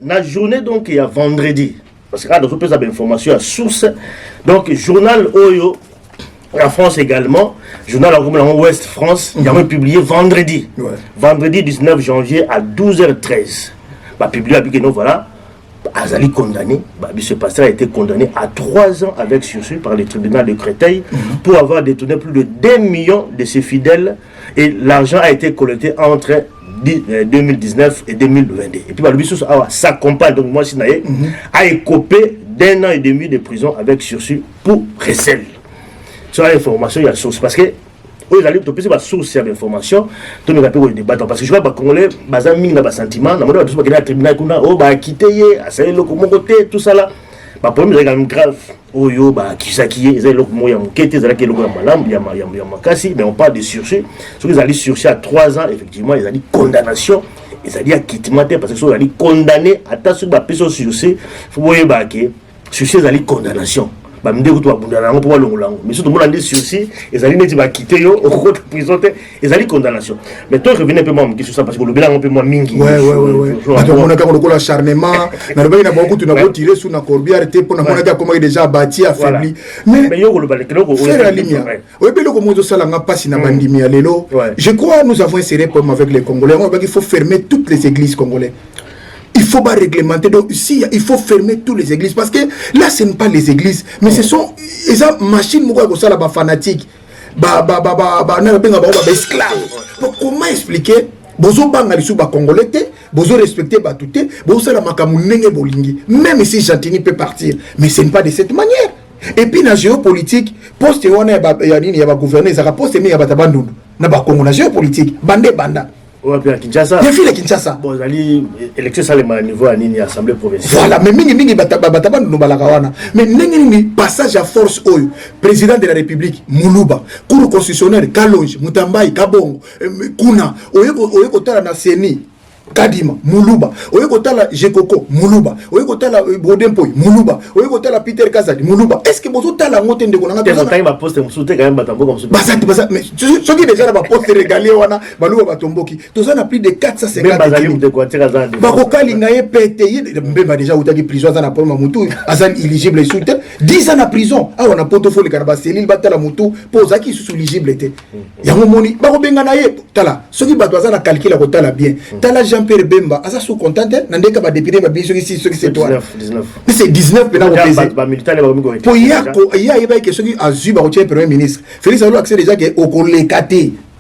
La journée donc il y a vendredi parce que là on peut avoir information à source donc journal Oyo la France également journal en Ouest France il a publié vendredi vendredi 19 janvier à 12h13 publié avec nous voilà Azali condamné ce pasteur a été condamné à 3 ans avec sursis par le tribunal de Créteil pour avoir détourné plus de 2 millions de ses fidèles et l'argent a été collecté entre 2019 et 2022. Et puis, sa compagne, donc moi, a écopé d'1 an et demi de prison avec sursis pour recel. Sur l'information, il y a source. Parce que, vous allez te passer source d'information, tout le monde peut débattre. Parce que je vois que les Congolais, ils ont un sentiment, ils ont un tribunal, ils ont quitté, ils ont quitté, tout ça là. Le problème est quand même grave. Oyo kisaki ils ont moyen enquête ils ont que le malam il y a makasi mais on parle de sursis ceux qui allaient sursis à 3 ans effectivement ils ont dit condamnation ils ont dit acquittement parce que ceux qui allaient condamné à ta sur la personne sursis faut voir que sursis ils allaient condamnation bamde ko to abundana ngo pour longolango mais surtout mon andi sursis ils allaient net ba quitter yo au cours de prison ils allaient condamnation mais toi revenez un peu moi sur ça parce que le bilan un peu moins mingi ouais donc on a quand l'acharnement na le na beaucoup tu na tirer sur na corbière te pour na mona comment déjà bâti affaibli mais yo le balekelo ko faire la ligne oui mais le komozo sala nga pasi na bandimi lelo je crois nous avons essayé problème avec les Congolais il faut fermer toutes les églises congolaises. Il faut pas réglementer. Donc ici, il faut fermer toutes les églises. Parce que là, ce n'est pas les églises. Mais ce sont les machines fanatiques. Esclaves. Donc comment expliquer bozo bangali sou ba congolais bozo respecter ba touté bozo la makamu nenge bolingi même si Chantini peut partir mais ce n'est pas de cette manière. Et puis la géopolitique poste wana ya nini ya ba gouverner ça poste mi ya batabandundu na ba Congo na géopolitique banda ouais, bien Kinshasa. Il y a Kinshasa. Bon, ali élection ça le niveau à nini assemblée provinciale. Voilà, mais mingi bataban no balakawana. Mais nini passage à force oyo président de la République Muluba, cour constitutionnel Kalonji, Mutambai, Kabongo, Kuna, oyeko tala na Seni. Kadima, Muluba, Oyekotala Jekoko, Muluba, Oyekotala Bodempoy, Muluba, Oyekotala Peter Kazadi, Muluba. Est-ce que vous avez la montée de Gonanga? Mais ce qui déjà va poster régalé, Balouba Batomboki, tout ça n'a plus de 450. Bakokali Naye pété, même déjà où tu as prison à la pomme Moutou, Azan éligible et soutien, 10 ans en prison. Ah, on a portefeuille le Carabasséline, Batala Moutou, pose à qui sous éligible était. Yamomoni, Barobenga Naye, Tala, ce qui va doit calculer la Kotala bien. Tala Jean-Pierre Bemba, asa sous content, Nandeka va dépiler ma biso ici, ce qui c'est toi. 19. Mais c'est 19 maintenant au pour hier, il y a que ceux qui a vu le Premier ministre. Félix Alou accès déjà au collecate.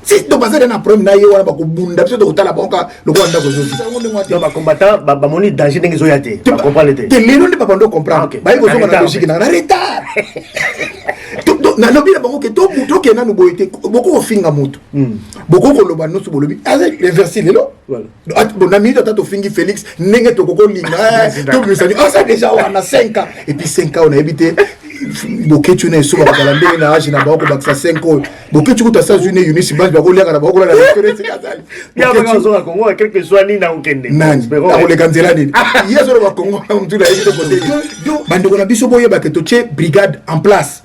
Si tu passes dans un problème, il y a un bunda, tu dois la banque, le roi d'Agozo. Donc, combattant, Bamoni, danger des zoyatés. Tu comprends les thés. Les noms de Papando comprendre. Bah, il faut que la logique est en retard. Na lobi na bango ke to muto ke na no boité beaucoup ofinga muto beaucoup ko loba no subolobi avec les versets lelo bon ami to fingi Félix nenge to koko linga to bisani ça déjà on a 5 ans et puis 5 ans on a évité beaucoup tu n'es sur la calendrier na âge na bango baksa 5 ans beaucoup tu ta États-Unis Unis bas ba ko leka na bango la référence kazali ya ba zo ka Congo quelque soit ni na ukende na le kanzela ni ya zo ba Congo mtu la yito côté bande ko na biso boye ba ke to che brigade en place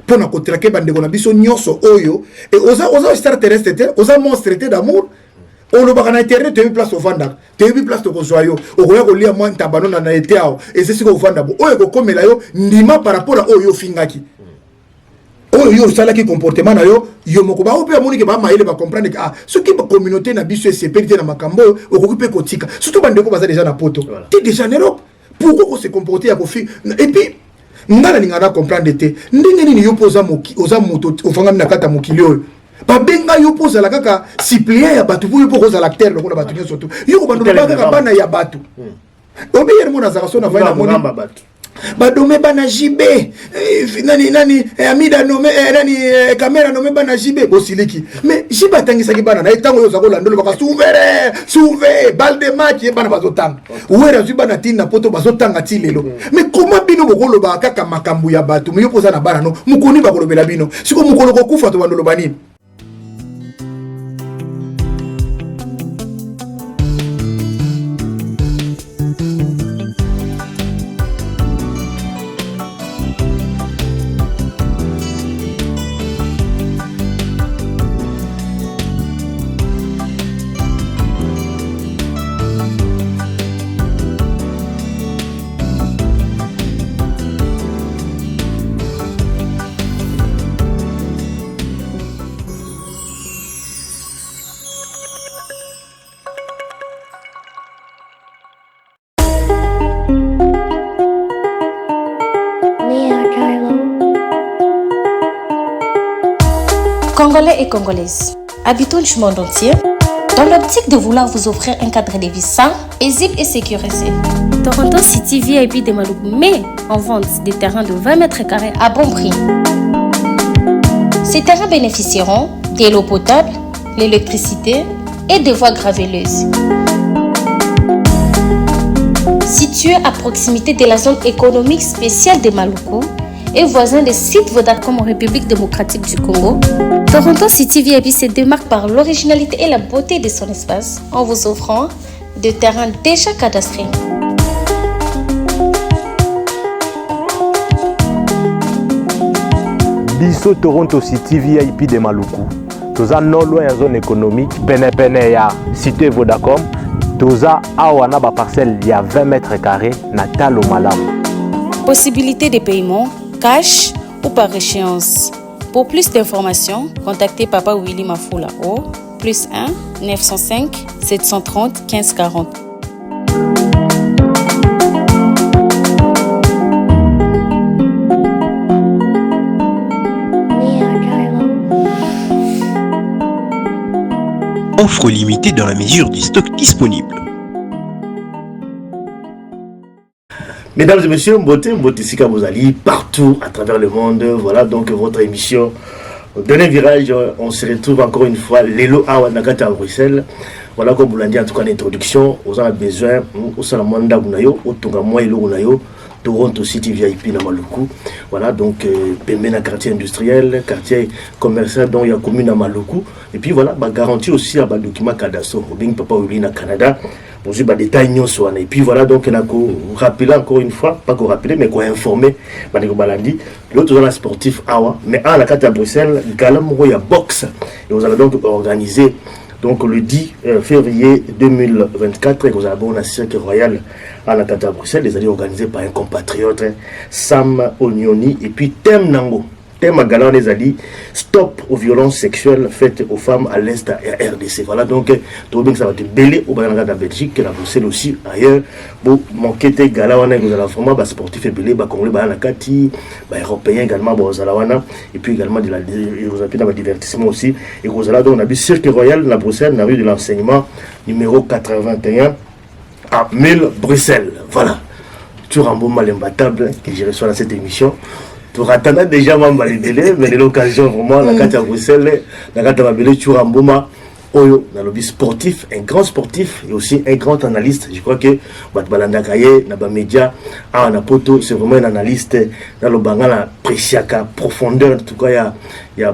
pour na kotrake bande ko na biso nyonso oyo et oza star terrestre te oza monstre te d'amour on le baka na internet te place au vanda te bi place to ko joyo o ko ya ko lia moi tabano na été ao et c'est ce que vanda bo oyo ko komela yo ndima par rapport à oyo fingaki oyo sala ki comportement na yo moko ba ope amoni ke ba maile ba comprendre que ce qui ba communauté na biso sécurité na makambo o ko pe ko tika surtout bande ko baza déjà na poto tu déjà en Europe pourquoi ko se comporter ya ko fi et puis ngana ningana comprendre te ndenge nini yo poza moki oza moto ofanga na kata mokili oyo ba benga yo poza la kaka supplier ya batu pour yo poza la terre lokola batu nyoso to yo ko bando ba bana ya batu obi yer mona za kasona va na moni badome bana jibe nani amida nome nani caméra nome bana jibe bosiliki mais jiba tangisa ki bana na etango yo za ko landolo baka sauver balle de match bana bazotanga wera zu bana tina poto bazotanga tilelo mais comment bino bokolo ba kaka makambu ya batu mi yopoza na bana no mukoni bakolobela bino siko mukolo ko kufa to bandolo banini. Congolais et Congolaises, habitants du monde entier, dans l'optique de vouloir vous offrir un cadre de vie sain, paisible et sécurisé, Toronto City VIP de Maluku met en vente des terrains de 20 mètres carrés à bon prix. Ces terrains bénéficieront de l'eau potable, l'électricité et des voies gravelleuses. Situé à proximité de la zone économique spéciale de Maluku et voisin des sites Vodacom en République démocratique du Congo, Toronto City VIP se démarque par l'originalité et la beauté de son espace en vous offrant des terrains déjà cadastrés. Biso Toronto City VIP de Maluku. Toza non loin en zone économique, pene ya cité Vodacom. Toza awana ba parcelle il y a 20 mètres carrés na talo malamu. Possibilité de paiement, cash ou par échéance. Pour plus d'informations, contactez Papa Willy Mafoula au +1 905 730 1540. Offre limitée dans la mesure du stock disponible. Mesdames et messieurs, Mbote Sika Bozali, partout à travers le monde. Voilà donc votre émission. Au dernier virage, on se retrouve encore une fois, Lelo Awa Nakata à Bruxelles. Voilà, comme vous l'avez dit en tout cas en introduction, vous avez besoin, au Salamanda Gunayo, au Tongamwa Elo Gunayo, Toronto City VIP na Maluku. Voilà, donc Pemena quartier industriel, quartier commercial, dont il y a commune à Maluku. Et puis voilà, bah, garantie aussi à bah, document cadastro, au Bing Papa Uli na Canada. Pour bah, détails et puis voilà, donc on a rappelé encore une fois, pas qu'on rappeler, mais qu'on informer, bah, l'autre dans la sportif Awa, mais à la carte à Bruxelles, Galamoro y a boxe. Et vous allez donc organiser donc le 10 février 2024, et vous avez un cirque royal à la carte à Bruxelles, les alliés organisés par un compatriote, Sam Onioni, et puis Tem Nango. Thème à Galant les alliés, stop aux violences sexuelles faites aux femmes à l'Est et à RDC. Voilà donc, tout bien que ça va te belé au Bayanga de la Belgique, la Bruxelles aussi, ailleurs. Bon, manquer tes Galant, vous allez vraiment, bah, sportif et belé, bah, Congolais, bah, Nakati, bah, Européens également, bah, Zalawana, et puis également de la, vous avez dans divertissement aussi. Et vous allez donc, on a vu Cirque Royal, la Bruxelles, la rue de l'enseignement, numéro 81, à 1000 Bruxelles. Voilà. Toujours un beau mal imbattable que je reçois dans cette émission. Pour attendre déjà les délais, mais l'occasion vraiment, la carte à Bruxelles, la carte à Mabélé, Churamboma, Oyo, dans le lobby sportif, un grand sportif et aussi un grand analyste. Je crois que Batbalanda Kaye, Naba Media, Anapoto, c'est vraiment un analyste dans le Bangala, Presiaka, profondeur, en tout cas, il y a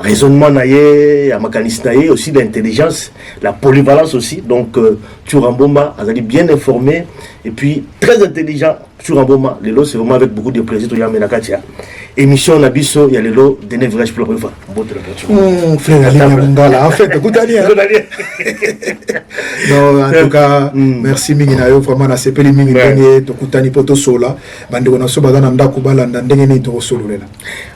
raisonnement, il y a mécanisme, aussi l'intelligence, la polyvalence aussi. Donc, Churamboma, elle est bien informé et puis très intelligent. Churamboma, les lots, c'est vraiment avec beaucoup de plaisir. Émission Nabiso, il y a les lots de Nevrage pour la première fois. Frère Ali Mungala, en fait, écoute, non, en tout cas, merci Minginayo, vraiment, na sepeli Minginayo, Tokutani Poto Sola, Bandona Sobagana Ndakubala, Ndengeni to Solo.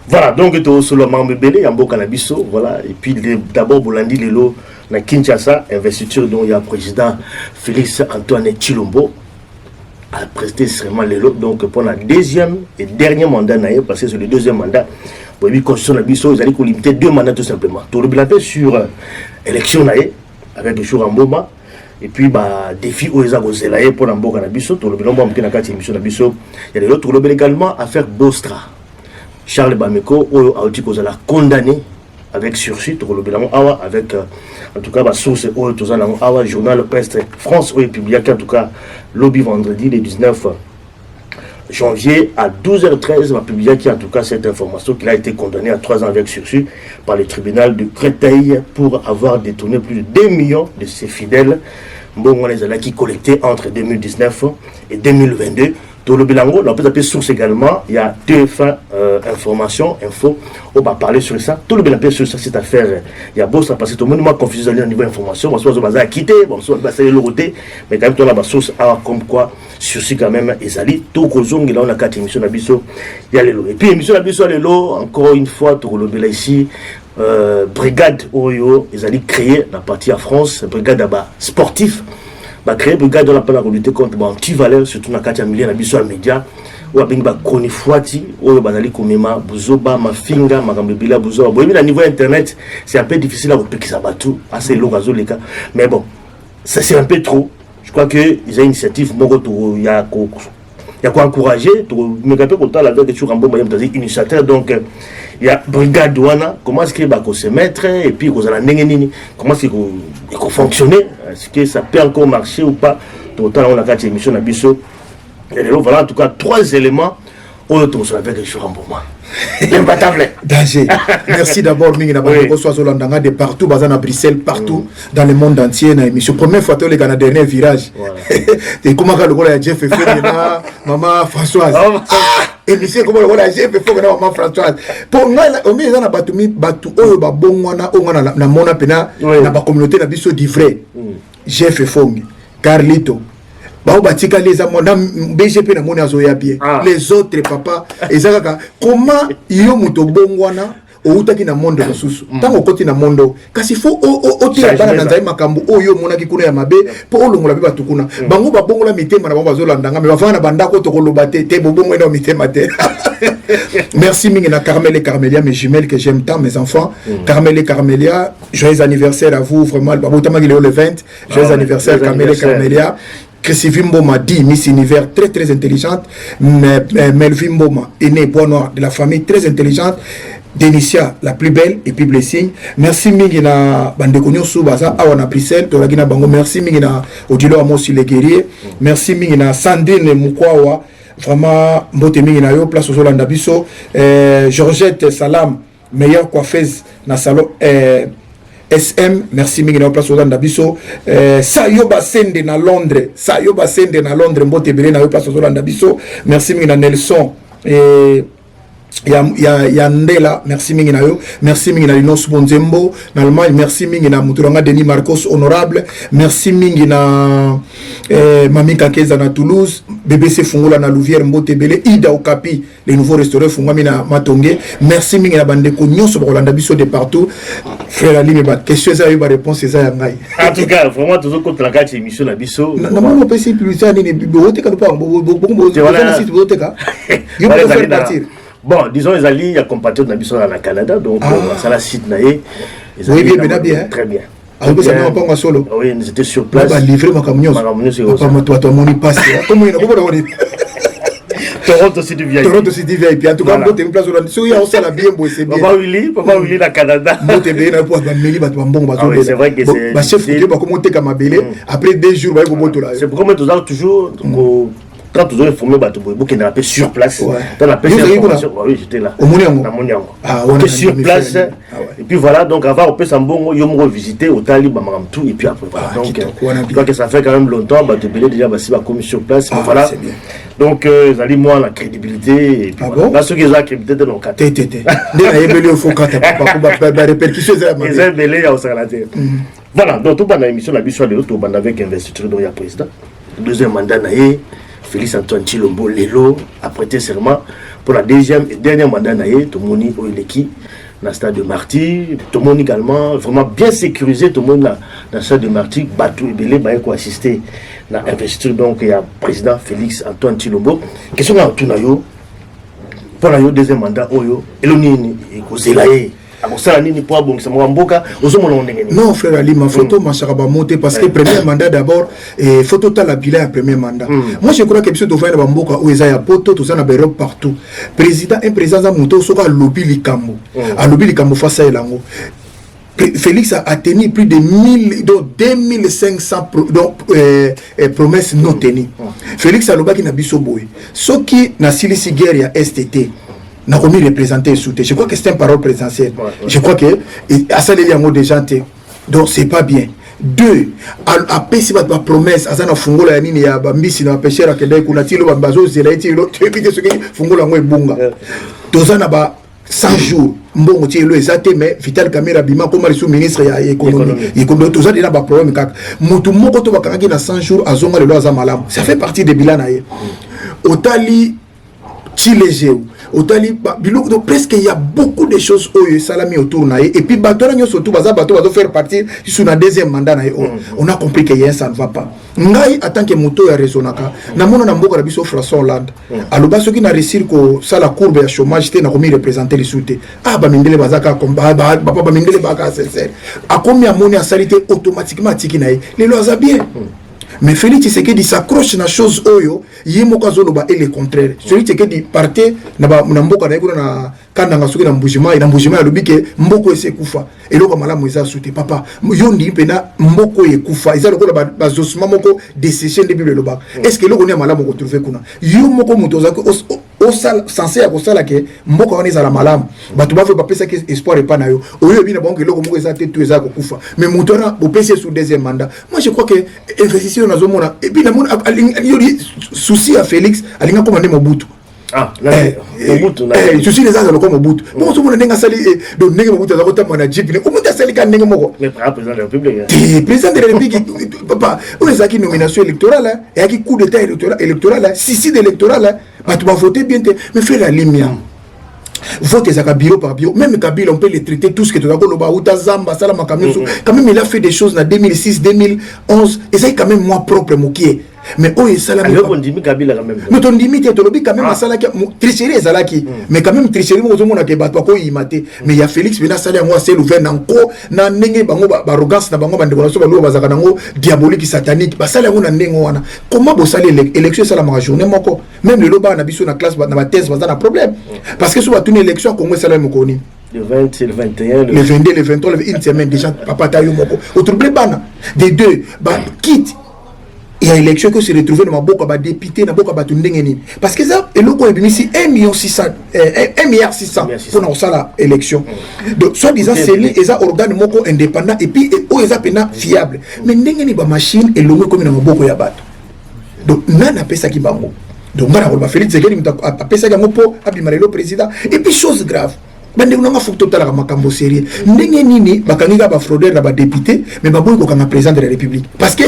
Voilà, donc, to Solo Mambele, Yambo Canabiso, voilà, et puis d'abord, Bolandi, les lots, na Kinshasa, investiture dont il y a le président Félix Antoine Chilombo. A presté vraiment les lots, donc pour le deuxième et dernier mandat, parce que c'est le deuxième mandat, pour lui constitution ils allaient limiter 2 mandats tout simplement. Tout le bilan sur élection avec Churamboma, et puis défi aux Zelaye pour l'Ambo Canabiso, tout le bilan qui n'a qu'à émission Nabiso, il y a les autres, le également à faire Bostra. Charles Bameko, a dit qu'on a condamné avec sursis, tout le bilan avec en tout cas ma source au journal Presse France où est publié en tout cas lobby vendredi le 19 janvier à 12h13 va publier qui en tout cas cette information qu'il a été condamné à 3 ans avec sursis par le tribunal de Créteil pour avoir détourné plus de 2 millions de ses fidèles. Bon, on les a qui collectés entre 2019 et 2022. Dans le bilango, on peut appeler source également. Il y a 2 informations, infos. On va parler sur ça. Tout le bilango sur ça, cette affaire. Il y a beau ça passer tout le monde. Moi, confusion au niveau information. Bon, soit on va quitter, bon, soit on va essayer de le roter. Mais quand même, on a ma source comme quoi, sur ce quand même, Ezali. Tout le là, on a 4 émissions d'Abisso. Il y a les lots. Et puis, émission d'Abisso, les lots, encore une fois, tout le bilango ici. Brigade Oyo, ils allaient créer la partie à France, brigade sportif. créer brigade dans la peine à lutter contre anti-valeur, surtout dans le quartier millier, dans les médias, où il y a des Fouati, où il y a des Komema, Bouzoba, Mafinga, Magambebila, Bouzoba. Bon, à niveau internet, c'est un peu difficile à repérer ça, assez lourd, les cas. Mais bon, ça c'est un peu trop. Je crois qu'il y a une initiative, il y a quoi encourager, mais quand on a la veille de toujours un bon moyen de initiateur, donc il y a brigade douana, comment est-ce qu'il va se mettre, et puis comment est-ce qu'il faut fonctionner, est-ce que ça peut encore marcher ou pas, autant on a quatre émissions à Bissau, et voilà en tout cas 3 éléments, on a tous avec les choses en bon moment. Danger. Merci d'abord, Mingi Nabako, soit Zolandanga de partout, basé à Bruxelles, partout, dans le monde entier. C'est la première fois que les Canadiens dernier virage. Et comment le rôle de Jeff fait là, maman Françoise. Et monsieur, comment le rôle de Jeff fait là, maman Françoise. Pour moi, on met dans la batumi, batu, oh, bon, on a na mona pena, na ba communauté na biso d'ivray. Jeff Fong, Carlito. Les BGP na moni azoya bien les autres papa ezaka comment yo muto bongwana outaki na monde mosusu tango koti na monde kasi fo otila bana na nzai makambo oyo monaki kuna ya mabe po olongola be batukuna bango babongola mitema na bango bazolandanga me bavana bandako to koloba te bobongo eno mitema te. Merci mingi na Carmel et Carmelia, mes jumelles que j'aime tant, mes enfants. Carmel et Carmelia, joyeux anniversaire à vous, vraiment. Le 20, joyeux anniversaire Carmel et Carmelia. Chrissy Mboma dit Miss Univers, très très intelligente. Melvin Mboma, aînée bois noir de la famille, très intelligente. Denicia, la plus belle, et puis Blessing. Merci Mingina Bandekonyo Soubaza, Awana Prisel, Toragina Bango. Merci Mingina Odilo Amos les guerriers. Merci Mingina Sandrine Mukwawa. Vraiment, Mbote Mingina Yo, place aux Olanda Bisso. Georgette Salam, meilleure coiffeuse dans le salon. SM, merci Mingina place aux Olanda Bisso. Sayo Basende na Londres. Sayo Basende na Londres, Mbote Belena Yo, place aux Olanda Bisso. Merci Mingina Nelson. Ya Ndela, merci Mingina Yo, merci Mingina Linos Bonzembo, en Allemagne, merci Mingina Mouturanga Denis Marcos, honorable, merci Mingina Mami Kakeza na Toulouse, BBC Fungola na Louvière Mbote Bele, Ida Okapi, les nouveaux restaurants Fungwami na Matonge, merci Mingina Bandeko Nyonso Rolanda Bisso de partout, frère Ali, mes questions, ça y a réponse, c'est ça y a. En tout cas, vraiment, toujours contre la carte émission na Bisso. Normalement, on peut essayer plus ça, ni Bote Kalupa, bon, disons, il y a compatriotes dans le Canada, donc ça la cite naïe. Oui, bien. Très bien. Ah, vous savez, on solo. Oui, ils étaient sur place. On va livrer ma camion. C'est ça. Toi, mon passe. Comment il y a Toronto City VIP. En tout cas, on une place où on s'est la bien bossé. Papa Willy, le Canada. C'est vrai que c'est. Chef, il va commenter comme Abélé. Après 2 jours, il va être là. C'est pourquoi on toujours. Quand tu dois informer Batoubo, qui n'est pas sur place. Dans la oui, j'étais là. Au Mouniango. On était sur place. Et puis voilà, donc avant, on peut s'en bon, on va visiter au Talib, tout, et puis après. Donc, je crois que ça fait quand même longtemps, Batoubo déjà va commis sur place. Voilà. Donc, ils allaient moi la crédibilité. Et puis voilà. Ceux qui ont la crédibilité de nos cas. Voilà, donc tout le monde a émission la biso de l'autre, on avec investiture de la président. Deuxième mandat, Félix Antoine Chilombo Lelo a prêté serment pour la deuxième et dernière mandat tout le monde est dans le stade de Martyr, tout le monde également vraiment bien sécurisé, tout le monde dans le stade de Martyr, Batou et Belé, pour assister à l'investiture, donc il y a le président Félix Antoine Chilombo. Question à tout pour le deuxième mandat, et l'on est non frère Ali, ma photo ma charaba monter parce que premier mandat d'abord et photo ta la bilan à premier mandat. Moi je crois que monsieur Dovin na Bamboka où ils a poto tout ça na Europe partout. Un président za monto soka lobby likambo. A lobby likambo face à elango. Félix a tenu plus de 2500 promesses non tenues. Félix a lobaki na biso boy. Soki na silisi guerre ya STT. N'a remis représenté soutien. Je crois que c'est une parole présidentielle. Je crois que à ça les gens des gens donc c'est pas bien. 2 à pesi ba promesse azana fungola ya nini ya bambisi na pêcheur akende kuna tilo bambazo zela itilo tebite ce que fungola ngwe bunga. Tozana ba 100 jours mbongo tilo ezate mais Vital Kamerhe bima comme le ministre ya économie. Économie tozana ina ba problème kaka. Mutu moko to bakangaki na 100 jours azonga le loi za malamu. Ça fait partie des bilans na ye. Otali Chilejeu otali biloko donc presque il y a beaucoup de choses oyo salami autour na et puis bato na surtout baza faire partir sur na deuxième mandat na on a compris que hier ça ne va pas ngai en tant que moto ya raisonnaka na mona na mboka na biso François Hollande aloba soki na réussir ko sala courbe ya chômage te na komi représenter les soute ba mindele bazaka combat ba mindele baka sincère a combien amoni asali te automatiquement tiki na les lois bien. Mais Félix Tshisekedi s'accroche na chose oyo yemoko azoloba et le contraire. Celui Tshisekedi partait na mboka na na kanda ngasuki na mbujima ya lobike mboko ese kufa eloko malamu eza soute papa yondi pena mboko ye kufa eza lokola bazosuma moko décision de bible loba est-ce que eloko ni malamu ko trouver kuna yo moko muto za au sal censé ya ko sala ke mboko wana eza la malamu batu ba fe ba pesa ke espoir epa na yo oyo bina bonke eloko moko eza te tu eza ko kufa mais muto na bo pesa sous deuxième mandat moi je crois que investisseur na zomona et puis na mon souci à Félix alinga commander Mobutu. Ah, Mobutu je suis les agents comme Mobutu. Bon, tout le monde a sali donc nègre Mobutu a roté mon adjip. Au moins sali kan nègre moko. Mais président de la République. Président de la République papa, on est qui nomination électorale et qui coup d'état électoral si d'électoral tu vas voter bien mais fais la lumière. Vote ezaka bureau par bureau, même Kabila on peut les traiter tous que tu vas koloba uta zamba sala makamusu quand même il a fait des choses en 2006 2011 et ça quand même moi propre mokié mais oh et sala alors on dit Kabila quand même mais ton limite to lobi quand même sala ki tricherie ezalaki mais quand même tricherie mo zomona ke bato ko imate mais il y a Félix bena sala ngo c'est l'ouvert nanko na ndenge bango ba arrogance na bango bandeko na so ba lo bazaka nango diabolique satanique ba sala ngo na ndengo wana comment bo sala élection sala ma journée moko même le loba na biso na classe na ba thèse bazana problème parce que so ba tuni élection Congo sala mo koni le 20 le 21 le 22 le 23 une semaine déjà papa tayo moko au trouble bana des deux ba quitte. Il y a élection que se retrouver dans ma boca ba député na boca ba tundengeni parce que ça et loko ebimisi 1,6 million pour ça la élection donc soit disant c'est les organes moko indépendant et puis o eza pena fiable mais ndengeni ba machine et longo comme na maboko ya bato donc nana pesa ki bango donc ngara ko ba Félix Tshisekedi a pesa ga mopo abimarelo président et puis chose grave bande unanga faut total la makambo sérieux ndenge nini bakangika ba fraudeur na ba député mais ba boy ko kanga président de la République parce que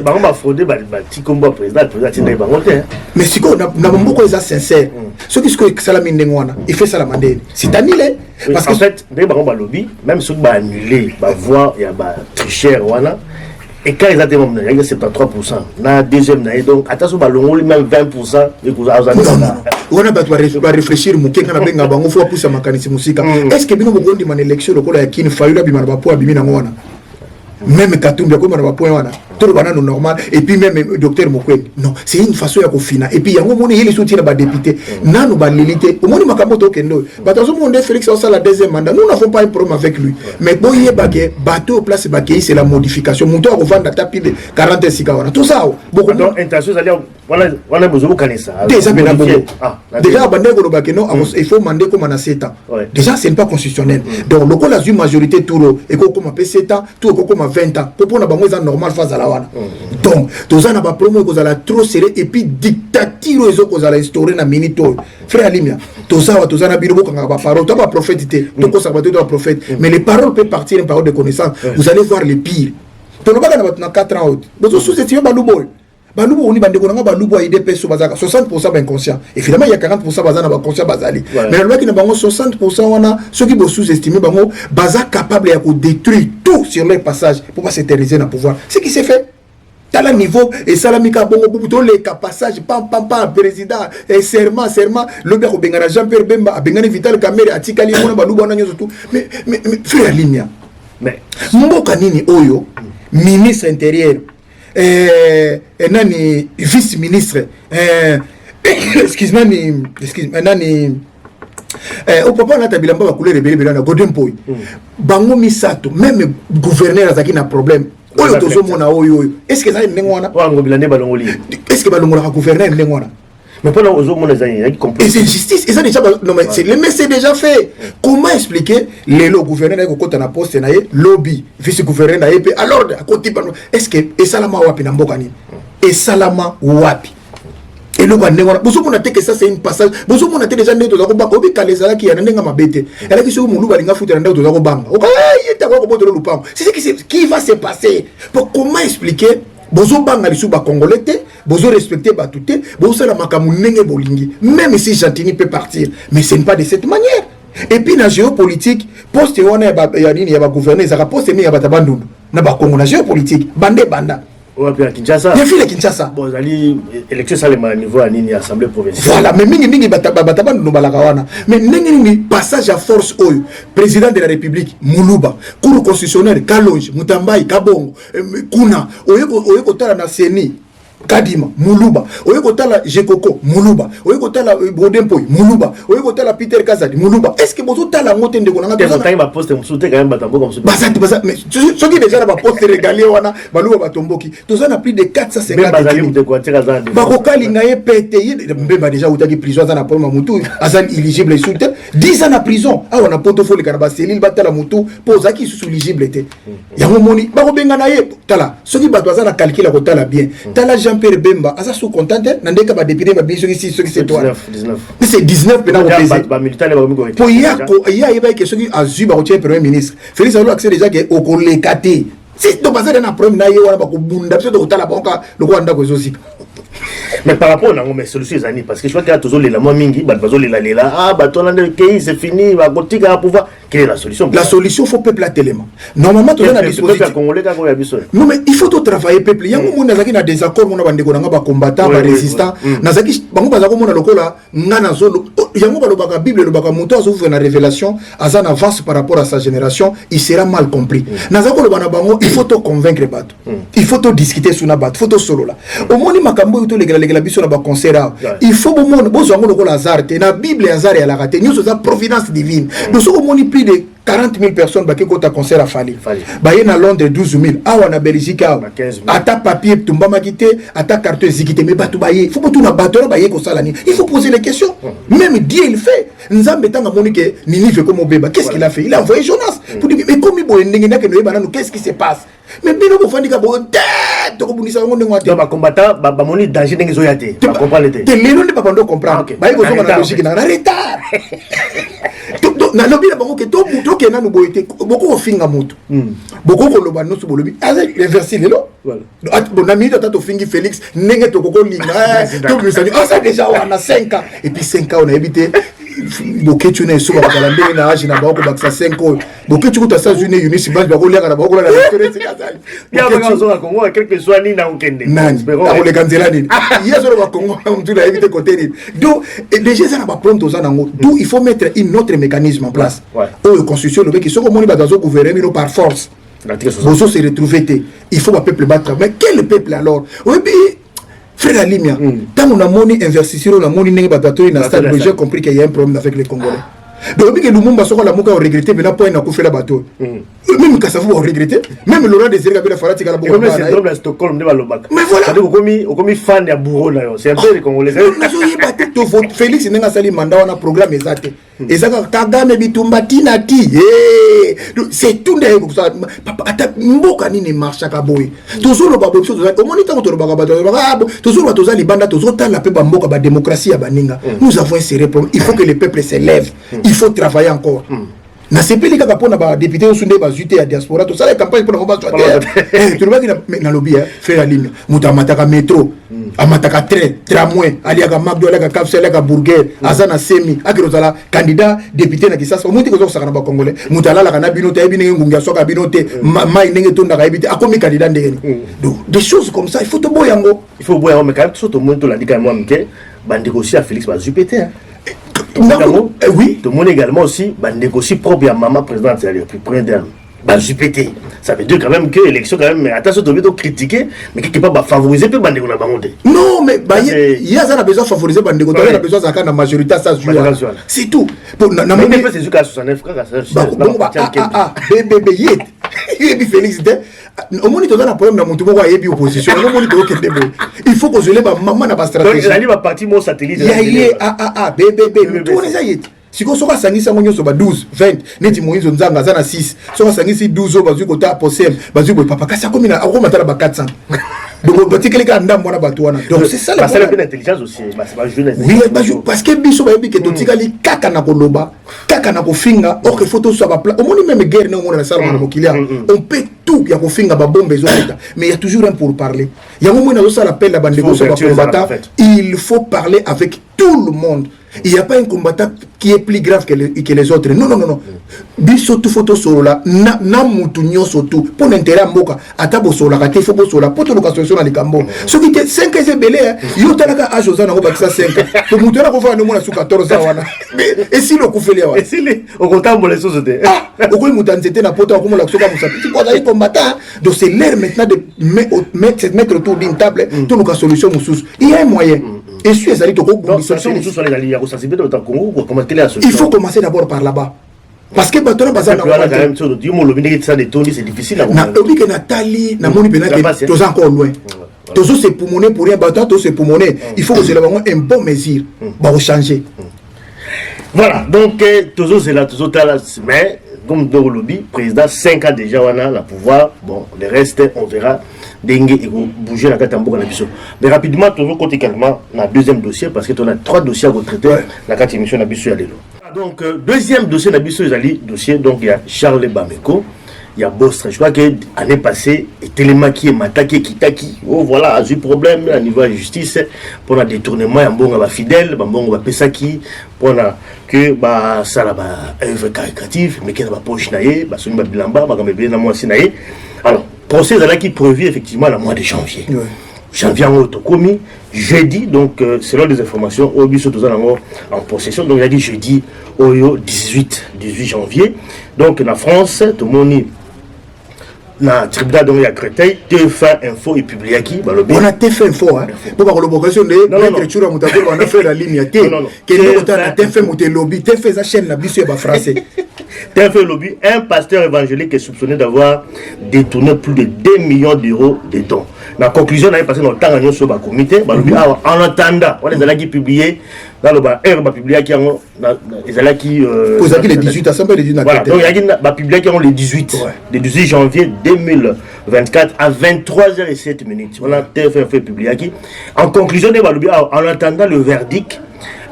bango ba fraudé ba tikomba président tinda bango te mais siko na mboko eza sincère ce qui que salami ndengwana il fait ça la mandé c'est annulé parce que en fait ndenge bango ba lobby même ceux ba annuler ba voix ya ba tricheur wana et quand ils ont démontré il y a 73% na deuxième na donc attention ba longoli même 20% et que ça on a doit réfléchir mukenga na benga bango faut pousser makanisi musika est-ce que bino bokondi man élection lokola ya kin fayula bimana ba po abimina ngona même Katumbi comme on va point wana tout bana normal et puis même docteur Mokwedi non c'est une façon ya kofina et puis yango moni yeli soutien ba député nanu ba lilité au moni makambo to kendo batazo monde Félix ça la deuxième mandat nous n'avons pas un problème avec lui mais boye baké bateau place baké c'est la modification monto ko vendre tapis de 40 sika wana tout ça beaucoup donc intention ça dire voilà besoin kanisa déjà mais déjà bandé ko baké non il faut demander comme na 7 ans déjà c'est pas constitutionnel donc loko la majorité tout et ko comme 7 ans tout ko comme 20 ans pour na bango ça normal face à la wana donc tous ça na ba promo ko za trop serré et puis dictature ezo ko za la instaurer na minute frère Alimia tous ça na biro ko ngaba parole to ba prophète to ko sa ba to prophète mais les paroles peuvent partir en parole de connaissance vous allez voir les pires to lo ba na 4 ans haute vous sous-estimez balubo balubo oni bande ko nga balubo ide peso bazaka 60% ba inconscient et finalement il y a 40% bazana ba conscient bazali mais le qui na bango 60% wana ceux qui bo sous-estimer bango baza capable ya ko détruire tout sur leur passage pour pas s'éterniser dans pouvoir ce qui s'est fait à la niveau et salamika bongo buto les passage pam président et serment le ber ko bengana Jean-Pierre Bemba bengana Vital Kamerhe atikali mona balubo na nyoso tout mais frère Limia mais mboka nini oyo ministre intérieur nani vice-ministre excuse-moi nani au papa na tabila mba couleur rebelle na Golden Boy bango misato même gouverneur azaki na problème oyo tozo mona oyo est-ce que ça ndengwana wango bilande balongoli est-ce que balongola ka gouverneur ndengwana mais pendant ozo mona zani yaki comprendre et c'est justice et ça déjà non mais c'est déjà fait comment expliquer les gouverneur ko kota na poste na ye lobby vice gouverneur na ye pe alors à côté est-ce que et salama wapi na mboka ni et salama wapi et le ba ndengwana bozo mona te que ça c'est une passage bozo mona te déjà ndo to ba obi kalezala ki ya ndenga mabete elle qui so mulu ba linga futa ndo to ba banga o ka yeta ko boto le lupango c'est ce qui va se passer pour comment expliquer bozo banga lisu ba congolais te, bozo respecter ba tout te, bozo la makamu nenge bolingi. Même si Jantini peut partir, mais ce n'est pas de cette manière. Et puis la géopolitique, poste wana ya nini ya ba gouverner, ça poste mi ya batabandu. Na ba Congo na géopolitique, bande banda. Ouais, puis à Kinshasa. Il y a fait Kinshasa. Bon, ali élection ça le niveau à nini assemblée provinciale. Voilà, mais mingi batabandu no balakawana. Mais nengi passage à force oyo, président de la République Muluba, cour constitutionnelle Kalonji, Mutambai, Kabongo, Kuna, oyeko tala na Seni. Kadima, Muluba, Oyekotala Jekoko, Muluba, Oyekotala Bodempoy, Muluba, Oyekotala Peter Kazadi, Muluba. Est-ce que vous avez la montée de Gonanga? Quand il m'a posté, je me quand même Batambo comme ça. Mais ceux qui déjà n'ont posté régalé, Balou Batomboki, tous en a plus de 450. Bakokali Naye pété, Mbemba déjà, où t'as dit prison, à la première moutou, Azan éligible et soutien, 10 ans à prison. Ah, on a portefeuille les Carabasséli, Batala Moutou, pose à qui sous éligible était. Yamomoni, Barobenganaye, Tala, ceux qui battent à calculer la Tala bien. Tala Jean-Pierre Bemba, asa sous content, n'andeka ba député ba biso ici ceux qui c'est toi. 19. Mais c'est 19 maintenant au PC. Ba militant ba ko. Pour il y a que ceux qui a zu ba retirer premier ministre. Félix Alou accès déjà que au kolekate. C'est donc basé dans premier na yewa ba ko bunda so de kotala banka le Rwanda ko zosi. Mais par rapport à mes solutions années parce que je vois qu'il y a toujours les lamois mingi, bazo les là, ah baton dans le pays c'est fini, va continuer à pouvoir. Quelle est la solution? La solution faut peuple à télément. Normalement tu as la disposition. Non mais il faut tout travailler peuple. Il y a un monde qui a des accords, on a des combattants, des résistants. Nazaki bango bazako mona lokola ngana zolo. Yango balobaka Bible le baka moto azo faire une révélation, azan avance par rapport à sa génération, il sera mal compris. Nazako le bana bango, il faut te convaincre bato. Il faut te discuter sur na bato, il faut te solo là. Au monde makambo to les biso na ba concert. Il faut au monde bozo ngo lokola hasard, na Bible hasard ya la raté. Nous ça providence divine. Nous sommes au monde plus de 40 000 personnes qui ont un concert à Fali. Bayen à Londres 12 000. Ah, on a Belgique. À ta papier, tu m'as quitté, à ta carte zikité, mais batou baye. Il faut pas tout na battre baye ko salani. Il faut poser les questions. Même Dieu il fait. Nzambe tanga monique Nini fait comme Obeba. Qu'est-ce qu'il a fait? Il a envoyé Jonas pour dire mais comme il boit n'engena que nous banano qu'est-ce qui se passe? Mais bien nous fandi ka bo tête ko bunisa ngo ngwa te. Ba combattant ba moni danger ndenge zo yate. Ba comprendre te. Te lelo ne pas comprendre. Baye ko zo na logique na retard. Na lobi na bango ke to muto ke na no boyete boko finga muto boko ko loba no so bolobi avec les versets lelo voilà bon ami tata to fingi Félix nenge to koko linga to bisani ça déjà on a 5 ans et puis 5 ans on a évité boke tu ne so ba kala ndenge na age na bako baksa 5 ans boke tu ko ta sa june Eunice Bas bako leka na bako la restaurant c'est kazali ya ba zo na Congo quelque soit ni na okende on le kanzela ni yeso ba Congo on tu la évité côté ni donc déjà ça na ba prendre aux anango d'où il faut mettre une autre mécanisme en place. Oh, constitution le qui sont comme on va dans gouverner par force. Bozo se retrouver il faut un peuple battre. Mais quel peuple alors? Oui, frère la ligne. Tant on a monnaie investisseur, on a monnaie n'est pas battu dans stade. J'ai compris qu'il y a un problème avec les Congolais. Donc que Lumumba soit la muka regretter mais n'a pas un coup fait la bateau. Même que ça vous regretter, même Laurent Désiré Kabila Farati kala beaucoup. Mais c'est drôle à Stockholm de Balobak. Mais voilà. Comme fan de Bourreau là, c'est un peu les Congolais. Nazo yebate to vote Félix nenga sali mandat wana programme ezate. Ezaka Kagame bitumba tinati. C'est tout ndé ko ça. Papa ata mboka nini marcha ka boy. Toujours le babo chose au moniteur to le baba toujours ba tozali banda toujours ta la pe ba mboka ba démocratie ya baninga. Nous avons un sérieux problème. Il faut que le peuple s'élève. Il faut travailler encore. Na sepeli kaka pona ba député osunde ba zuté ya diaspora to sala campagne pona ba so tu le baki na lobby faire la ligne mutamataka métro amataka train tramway aliaka McDo aliaka capsule aliaka burger azana semi akirozala candidat député na kisasa omuti ko saka na ba congolais mutalala kana bino te bino ngunga soka bino te mai ndenge tonda ka ebité akomi candidat ndenge donc des choses comme ça il faut to boyango mais quand même tout le monde to la dit quand même que bande aussi à Félix Bazupété oui. Tout le monde également aussi négocier propre à maman présidente de la République. GPT. Ça veut dire quand même que l'élection, quand même, attention, tu dois critiquer, mais quelque part, favoriser peu Bandeko na Bangonde. Non, mais il y a besoin de favoriser Bandeko, il y a besoin de la majorité, ça se joue. C'est tout. Mais c'est jusqu'à 69 frères, bébé, yé, Félix, au moins, il y a un problème dans mon tour, il y a opposition. Il faut que je lève maman à la stratégie. Donc, il y a un parti, mon satellite. Bébé, tout le monde est siko soka sangisa ngo nyoso ba 12 20 neti moinzo nzanga za na 6 soka sangisi 12 bazu ko ta posem bazu ko papa kasi akomi na akoma tala ba 400 donc batikeli ka ndambo na bato wana donc c'est ça la intelligence aussi oui parce que biso ba yebi ke to tikali kaka na koloba kaka na kofinga or que photo soit ba au moni même guerre na mona na sala na mokilia on peut tout ya kofinga ba bombe zo mais il y a toujours un pour parler ya mo na zo sala appel la bande ko so ba combattant il faut parler avec tout le monde. Il n'y a pas un combattant qui est plus grave que les autres. Non, non, non, non. Biso tout photo solo là, na mutunyo surtout pour l'intérêt mboka. Atabo solo la kati fobo solo pour tout le construction dans les cambo. Ce qui est 5 ans belé, yo talaka âge aux ans ça 5 ans. Pour mutera ko fa no mona su 14 ans wana. Et si le koufeli wa. Et si les on compte les choses de. Ah, au ko mutan c'était na poto ko mo la so ba musa. Petit quoi combattant. Donc c'est l'heure maintenant de mettre autour d'une table tout le solution musus. Il y a un moyen. Et si les alliés il faut commencer d'abord par là-bas. Parce que maintenant, c'est difficile. Nathalie, tous encore loin. Tous c'est pour monnaie pour rien, tous c'est pour monnaie. Il faut que c'est un bon mesure pour changer. Voilà, donc tous c'est là, tous là, mais comme dans le lobby, président 5 ans déjà on a le pouvoir. Bon, le reste on verra. Dengue et bouger la carte en boucle. Mais rapidement, toujours côté également dans le deuxième dossier parce que on a 3 dossiers à retraiter. La carte émission d'Abisso Yalelo. Donc deuxième dossier d'Abisso Yali dossier donc il y a Charles Bameko, il y a Bostra. Je crois que l'année passée Télémaki et Mataki Kitaki. Oh voilà, a eu problème à niveau de la justice pour le détournement en bon va fidèle, bon va Pesaki pour que bah ça là bah œuvre caritative mais qu'elle va poche naé, bah son bilamba, bah comme bien moi sinaé. Alors procès qui prévu effectivement le mois de janvier. Ouais. Janvier en autocommis, jeudi, donc selon les informations, au but surtout en possession, donc il a dit jeudi au 18 janvier. Donc en France, tout le monde na tribunal donc il y a Créteil, TF1 Info et publié qui on a TF1 Info hein pour par l'obligation de l'écriture on a fait la ligne T que nous on a TF1 monter lobby TF1 sa chaîne la biso ba français TF1 lobby un pasteur évangélique est soupçonné d'avoir détourné plus de 2 millions d'euros de dons. La conclusion n'a passé dans le temps à sur le comité en attendant on les a qui publié dans le bas publié qui ont les ala qui les 18 assemblée les 18 voilà donc il y a publié qui ont les 18 le 18 janvier 2024 à 23h07 on a fait publié qui en conclusion en attendant le verdict.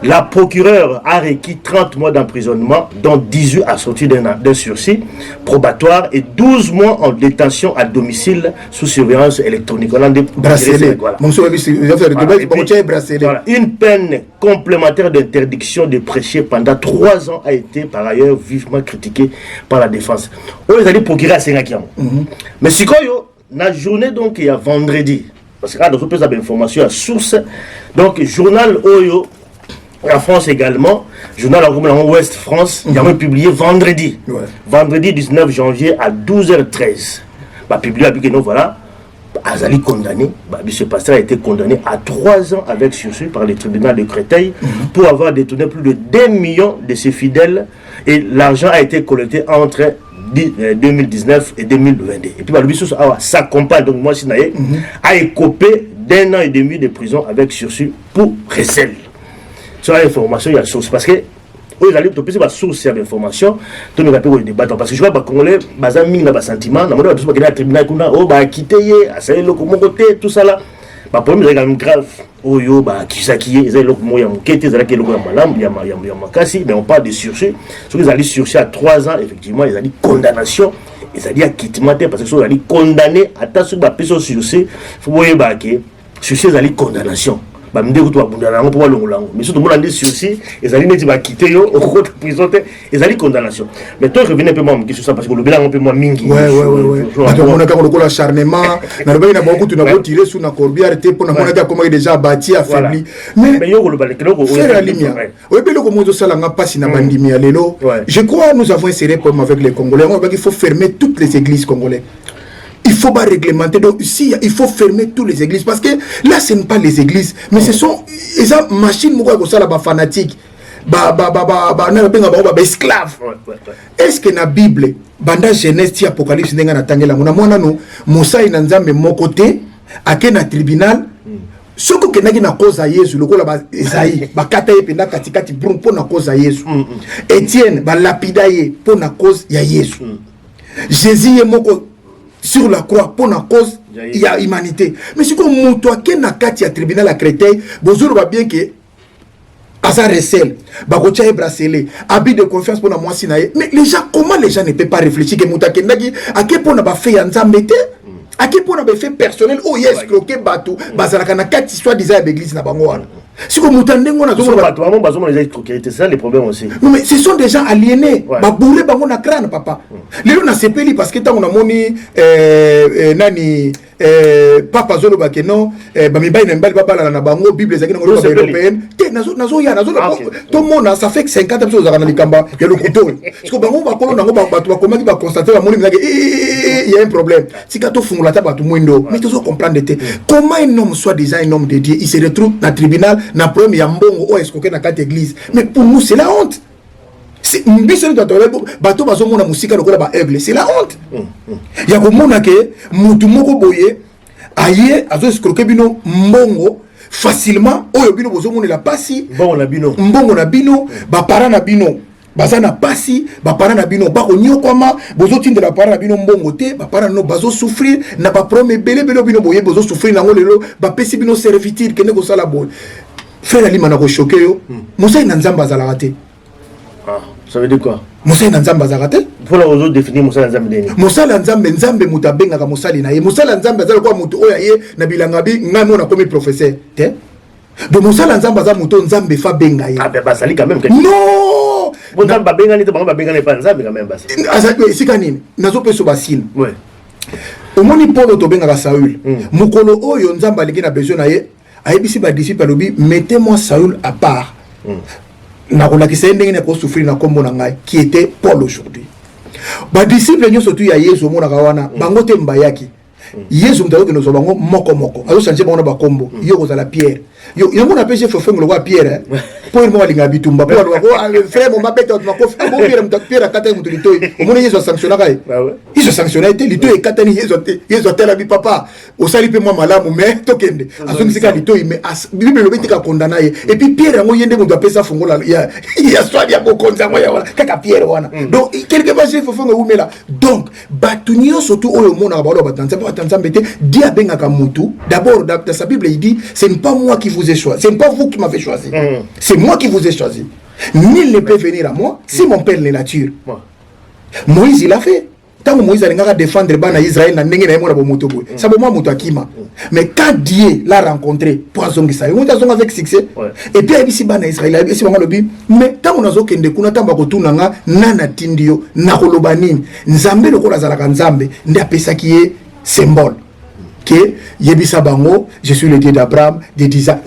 La procureure a requis 30 mois d'emprisonnement, dont 18 assortis d'un sursis probatoire et 12 mois en détention à domicile sous surveillance électronique. Bracelet. Voilà. Une peine complémentaire d'interdiction de prêcher pendant 3 ans a été par ailleurs vivement critiquée par la défense. On les a dit procurer à Sénakiam. Mais si la journée donc il y a vendredi, parce que là, on peut avoir information à source, donc journal Oyo. La France également, journal en Ouest France, il a publié vendredi. Vendredi 19 janvier à 12h13. Publié avec nous, voilà. Azali condamné, ce pasteur a été condamné à 3 ans avec sursis par le tribunal de Créteil pour avoir détourné plus de 2 millions de ses fidèles et l'argent a été collecté entre 2019 et 2022. Et puis sa compagne, donc moi a écopé d'1 an et demi de prison avec sursis pour recel. Sur l'information, il y a source. Parce que, vous allez te passer la source de l'information, tout le monde débattre. Parce que je vois que les Congolais, ils ont un sentiment, ils ont un tribunal, ils ont quitté, ils ont côté, tout ça là. Le problème est quand même grave. Ils ont mais on parle de sursis. Si vous allez sursis à 3 ans, effectivement, ils ont dit condamnation. Ils ont dit acquittement, parce que si vous allez condamner, à ta sur la personne sursis, il faut voir que sursis, ils ont dit condamnation. Mais surtout, on a dit sursis, ils allaient quitter au prison, ils allaient condamnation. Mais toi, revenez un peu moins sur ça parce que le bilan est un peu moins mingi. Ouais. On a quand l'acharnement, on a beaucoup de tiré sur la corbière, on a comment il est déjà bâti, affaibli. Mais faire la ligne. Je crois que nous avons inséré comme avec les Congolais. Il faut fermer toutes les églises congolaises. Il faut pas réglementer. Donc ici, il faut fermer toutes les églises. Parce que là, ce n'est pas les églises. Mais ce sont les machines fanatiques. Esclaves. Est-ce que dans la Bible, banda Genèse, Apocalypse, Moussa et Nanzame, mon côté, à quel tribunal, ce que n'a na cause à Yesu le kola ba Esaïe ba kataye penda katikati brum pour na cause à Yesu Étienne ba lapidaye pour na cause ya Yesu Jésus est moko sur la croix pour na cause ya humanité mais si comme muto akena kati ya tribunal à Créteil bozolo ba bien que asa recel ba ko tia bracelet habit de confiance pour na moi sinaye mais les gens comment les gens ne peuvent pas réfléchir que muto akenda ki ake pour na ba fait ya nzambe te à quel point on a fait personnel oh yes croquer bateau bazalaka na kati soit disant l'église na bango wana si comme mutande ngona zo bateau vraiment bazoma les croquer c'est ça les problèmes aussi non mais ce sont des gens aliénés ba bourré bango na crâne papa lelo na sepeli parce que tant on a moni nani papa zolo ba kenon ba mibali na mbali baba na bango bible ezaki na ngolo ba européenne te nazo tout le monde ça fait que 50 ans za kana likamba ya le couteau parce que bango ba kolo nango ba bato ba komaki ba constater ba moni ngaki il y a un problème si kato fungula ta bato mwindo mais tu dois comprendre comment un homme soit déjà un homme de Dieu il se retrouve dans tribunal na premier ya mbongo o escroquer na carte église mais pour nous c'est la honte c'est mbiso doit bato bazo mona musika lokola ba aigle c'est la honte ya ko mona ke mutu moko boye aye azo escroquer bino mbongo facilement oyo bino bozo mona la pasi mbongo na bino ba para na bino bazana pasi ba para na bino ba ko nyokoma bozo tindela para na bino mbongo te ba para no bazo souffrir na ba prome bele bino boye bozo souffrir na ngolelo ba pesi bino servitude kene ko sala bon frère ali mana ko choquer yo musa ina nzamba zala raté ça veut dire quoi musa ina nzamba zala raté faut la ozo définir musa la nzambe deni musa la nzambe mutabenga ka musali na ye musa la nzambe zala kwa mutu oya ye na bilanga bi ngamo na komi professeur te de musa la nzamba za muto nzambe fa benga ye ah ben basali quand même non bon nzamba benga ni te bango benga ne pas nzambe quand même basi asa sika nini nazo peso basine ouais omoni Paul to benga ka Saül mukolo oyo nzamba lingi na besoin na ye ayebisi ba disciple alobi mettez-moi Saül à part na kolakisa ndenge na ko souffrir na kombo na ngai qui était Paul aujourd'hui ba disciple nyo surtout ya Yesu mona ka wana bango te mbayaki Yesu mtayoke no bango moko azo changer bango na ba kombo yo ko za la Pierre yo mona pêcher fofo ngolo kwa Pierre pour mo walinga bitumba pour ko frère mon mabete on ko frère mo Pierre mta Pierre akata mutu litoyi omona Yesu sanctionna kai Yesu sanctionna te litoyi katani Yesu tela bi papa o sali pe moi malamu mais tokende azongisika litoyi mais bible lo betika condamna ye et puis Pierre ngo yende mutu apesa fungola ya soit ya bokonza ngo ya wala kaka Pierre wana donc quelque part je fofo ngo umela donc batunio surtout oyo mona ba lo batanza mbete dia benga ka mutu d'abord dans sa bible il dit c'est pas moi qui vous ai choisi c'est pas vous qui m'avez choisi c'est moi qui vous ai choisi nul ne peut venir à moi si mon père n'est nature Moïse il a fait tant que Moïse a défendre bana Israël na ndenge na yemo na bomoto boy ça bon moi moto akima mais quand Dieu l'a rencontré pour azongisa on a avec succès et puis ici bana Israël ici bango lobi mais tant on a zokende kuna tamba kotuna nga nana tindio na koloba nini nzambe lokola zalaka nzambe ndi apesa ki est symbole que yebisa bango je suis le Dieu d'Abraham de d'Isaac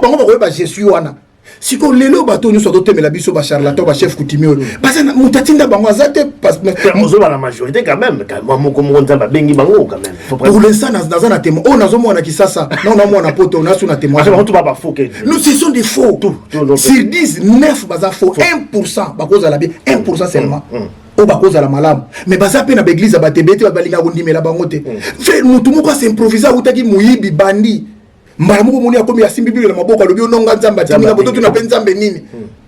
bango ba je suis wana siko lelo bato nyo soto temela biso ba charlatan ba chef coutumier parce que mutatinda bango azate parce que mozo ba la majorité quand même moko nzamba bengi bango quand même pour l'instant dans un témoin on nazo mona kisasa non mona poto na suna témoin on tout pas faux nous ce sont des faux sur 10 9 baza faux 1% ba cause la bien 1% seulement o ba cause la malamu mais baza pe na l'église ba tebete ba balinga kondimela bango te fait mutu moko s'improviser utaki muyibi bandi mbala moko moni akomi ya simbi bibele maboko alobi ononga nzamba tinga boto tuna pe nzambe nini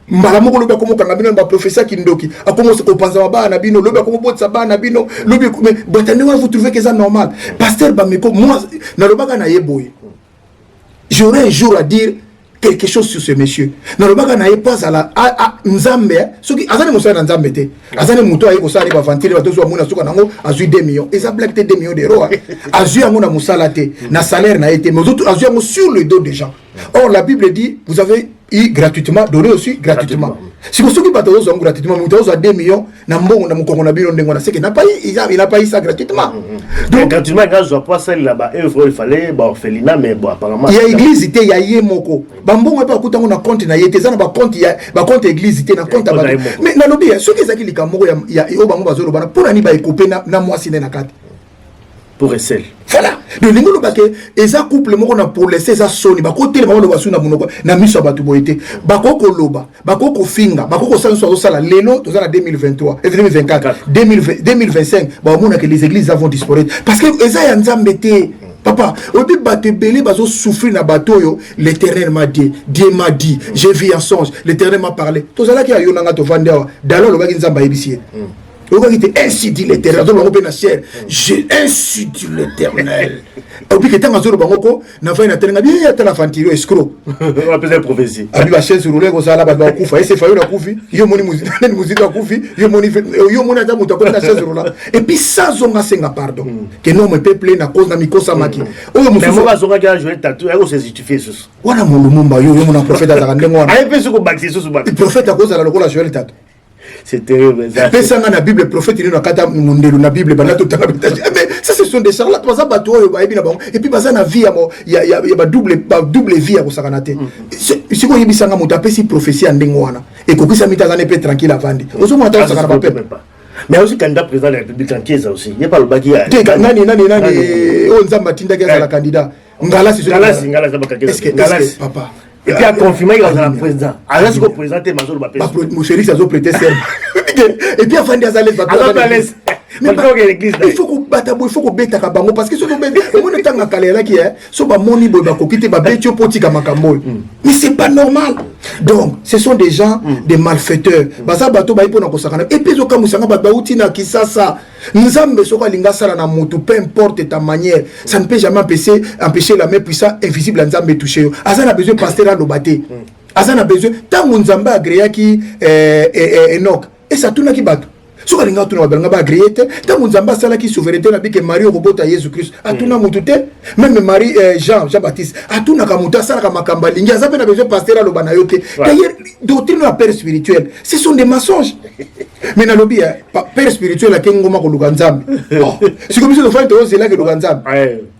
mbala moko lobi akomo kanga bino ba professeur kindoki akomo se kopanza ba na bino lobi akomo botsa ba na bino lobi mais botane vous trouvez que ça normal pasteur Bameko moi na lobaka na yeboye j'aurais un jour à dire quelque chose sur ce monsieur na lobaka na pas à la nzambe soki azane musala na nzambe te azane muto ayi ko sala ba ventile ba tozo mona soka nango azui 2 millions et ça blague 2 millions d'euros azui yango na musala te na salaire na été mais autres azui yango sur le dos des gens or la Bible dit vous avez eu gratuitement donné aussi gratuitement si vous soki ba tozo gratuitement muto tozo 2 millions na mbongo na mukongo na bino ndengo na seke na pas il a pas eu ça gratuitement donc gratuitement grâce à pas celle là-bas il fallait ba orphelinat mais bon apparemment il y a église te ya yemoko bambongo pa kutango na compte na yete za na ba compte église te na compte ba mais na lobi soki ezaki likamoko ya o bango bazolo bana pour ani ba ekope na mwasi na kati pour recel voilà donc lingo lo bake eza couple moko na pour laisser ça soni ba ko tele ba lo basu na munoko na miso ba tuboyete ba ko koloba ba ko finga ba ko sala so sala lelo to za na 2023 et 2024 2025 ba mona que les églises vont disparaître parce que eza ya nzambe te Papa, au début, bateau belé, bateau souffrir na bateau, l'Éternel m'a dit, Dieu m'a dit, j'ai vu un songe, l'Éternel m'a parlé. Tout ça là qui a eu un vendeur, d'ailleurs, le gars qui nous a baïbisier. Le gars qui était ainsi dit l'Éternel, j'ai ainsi dit l'Éternel. Et puis, quand on a bango, na fa ina tenga bien ya tala fantiro escroc. On appelle ça prophétie. Abi ba chaise roulée ko sala ba ba kufa, ese fa yo na kufi, yo moni muzika kufi, yo moni ata muta ko na chaise roulée. Et puis ça zonga senga pardon. Que non me peuple na cause na mikosa maki. Mais moi zonga qui a joué tatou, elle se justifie ça. Wana mo lumumba yo mo na prophète ata ndenge wana. Ay pe suko baptisé sous baptisé. Prophète a cause la lokola joué tatou. C'est terrible ça. Mais ça dans la Bible prophète il na kata mundelu na Bible bana tout temps. Mais ça ce sont des charlatans ça bato yo ba ebina bango. Et puis baza na vie ya ba double vie ya ko sakanate. Si ko yebisanga moto apesi prophétie ndenge wana. Et ko kisa mita zane pe tranquille avandi. Ozo mo ata sakana ba pe. Mais aussi candidat président de la République en Kiesa aussi. Il y a pas le bagi. Nani on nzamba tinda ke la candidat. Ngala si Ngala ça ba Est-ce papa et puis à confirmer qu'il va être président. Alors ce que présenter Mazolo va payer. Mon chéri ça zo prêter serment. Et puis avant d'azalès va il faut qu'on batte il faut qu'on bête à bango parce que ce on est tant kalela qui est so ba moni boy ba kokite ba betio poti ka makambo. Mais c'est pas normal. Donc ce sont des gens des malfaiteurs. Basa bato ba ipo na kosakana et puis zoka musanga ba uti na kisasa. Nzambe soka linga sala na moto peu importe ta manière, ça ne peut jamais empêcher la main puissante invisible Nzambe toucher. Azana besoin pasteur à l'obate. Azana besoin tant Nzamba agréaki Enoch et ça tourne qui bato. Soka linga tuna ba ba agréete tant Nzamba sala qui souveraineté na bike Marie robota Jésus Christ. Atuna mutute même Marie Jean-Baptiste atuna ka muta sala ka makamba linga zabe na besoin pasteur à l'obana yoke. D'ailleurs doctrine à père spirituel, ce sont des mensonges. Mais na lobby père spirituel a kengoma ko luganzambe. Si comme ça le fait c'est là que luganzambe.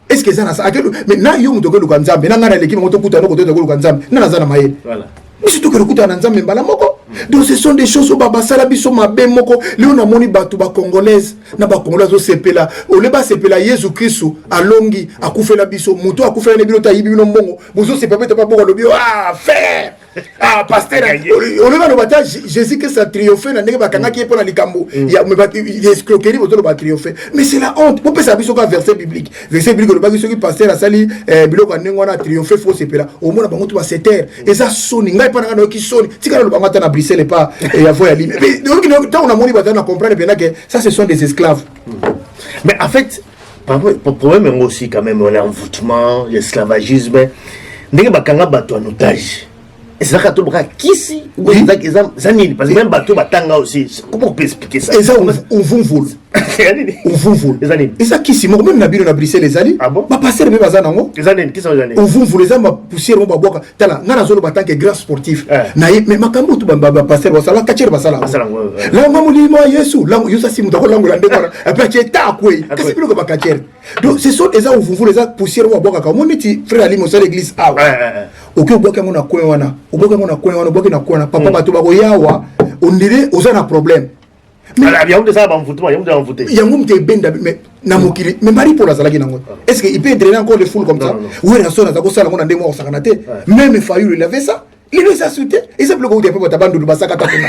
Est-ce que ça na ça mais na yo muto ko luganzambe na ngana l'équipe moto kuta no ko to luganzambe na za na maye. Voilà. Mais surtout que le kuta na nzambe mbala moko. Donc ce sont des choses au baba sala biso mabe moko léo na moni batu ba congolaise na ba congolaise au sepela o le ba sepela Yesu Kristo alongi akufela biso muto akufela ne bilota yibi no mbongo bozo sepela pas boko lobi faire ah pasteur on va le bata Jésus que ça triompher na ndenge bakanga ki pona likambo ya escroquerie bozo ba triompher mais c'est la honte pour pesa biso ka verset biblique le ba biso ki pasteur asali biloko ndenge wana triompher faut sepela au mona bango to ba seter et ça soni ngai pa na ki soni tikala lo bango ta na Bruxelles pas et à voir mais donc on a moni bata na comprendre bien que ça ce sont des esclaves. Mais en fait pour problème aussi quand même l'envoûtement l'esclavagisme ndenge bakanga bato en otage. Et c'est ça que tu as kisi ou zanini parce que même bateau batanga aussi comment on peut expliquer ça et ça on vous vole et ça kisi moi même na bino na Bruxelles les ali ba passer be bazana ngo zanini qui sont zanini on vous vole ça ma poussière mo baboka tala ngana zolo batanke grand sportif na mais makambo tu ba passer ba sala kachir ba sala la mamuli mo Yesu la yo ça si mutako lango la ndekora après tu ta kwe kasi bilo ba kachir donc c'est ça et ça on vous vole ça poussière mo baboka ka mon ti frère ali mo ça l'église ah ok oboka mo na kwe wana oboka mo na kwe wana oboka na kwe wana papa bato ba ko yawa on dirait aux un problème. Mais il y a ça envoûtement, il y a envoûté. Il y a un te benda mais na mokili mais Marie pour la salaki nango. Est-ce qu'il peut drainer encore les foules comme ça? Ou est raison na ko sala ngona ndemo sakanate. Même Fayulu il avait ça. Il les a soutenu et c'est bloqué de papa bandu basaka tatuna.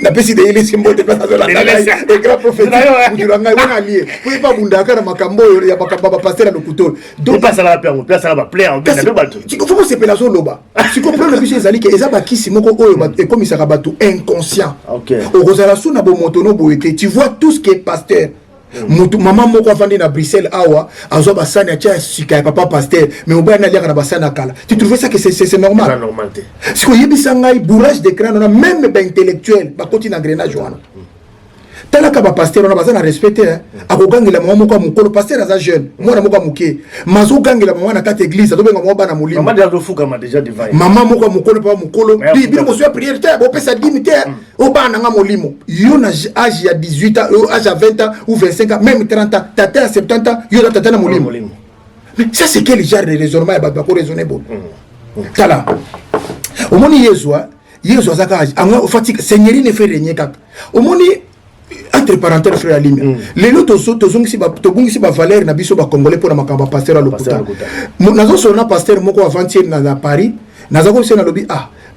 Na pesi de ile simbo de place de la et grand prophète. Tu l'as ngai wana lié. Pour pas bundaka na makambo ya bakamba passer le couteau. Donc pas ça la paix, place ça va plaire en bien na bato. Tu faut se pela so loba. Tu comprends le biche ezali que ezaba kisi moko oyo et comme ça bato inconscient. OK. Au rosala suna bo motono boete. Tu vois tout ce qui est pasteur. Maman moko afandi na Bruxelles awa azo basani acha sika papa pasteur mais oba na liaka na basana kala tu trouves ça que c'est normal? C'est normal. Ce que yebisa ngai bourrage de crâne on a même ba intellectuel ba koti na grenage wana talaka ba pasteur on a basana respecter akogangela maman moko mukolo pasteur aza jeune mwana moko muke mazo gangela maman na kata église to benga mwa bana mulimo maman déjà fuka ma déjà divine maman moko mukolo pa mukolo bi mo so prière te bo pesa dignité o bana nga molimo yo na âge ya 18 ans ou âge à 20 ans ou 25 ans même 30 ans tata à 70 ans yo na tata na molimo mais ça c'est quel genre de raisonnement ya ba ko raisonner bon kala o moni Yesu azaka anga fatigue seigneurie ne fait régner kaka o moni entre parenthèses frère Alim les autres tozongisi ba valeur na biso ba congolais pour na makamba pasteur à l'hôpital nazo sona pasteur moko avant-hier na Paris nazo ko sena lobi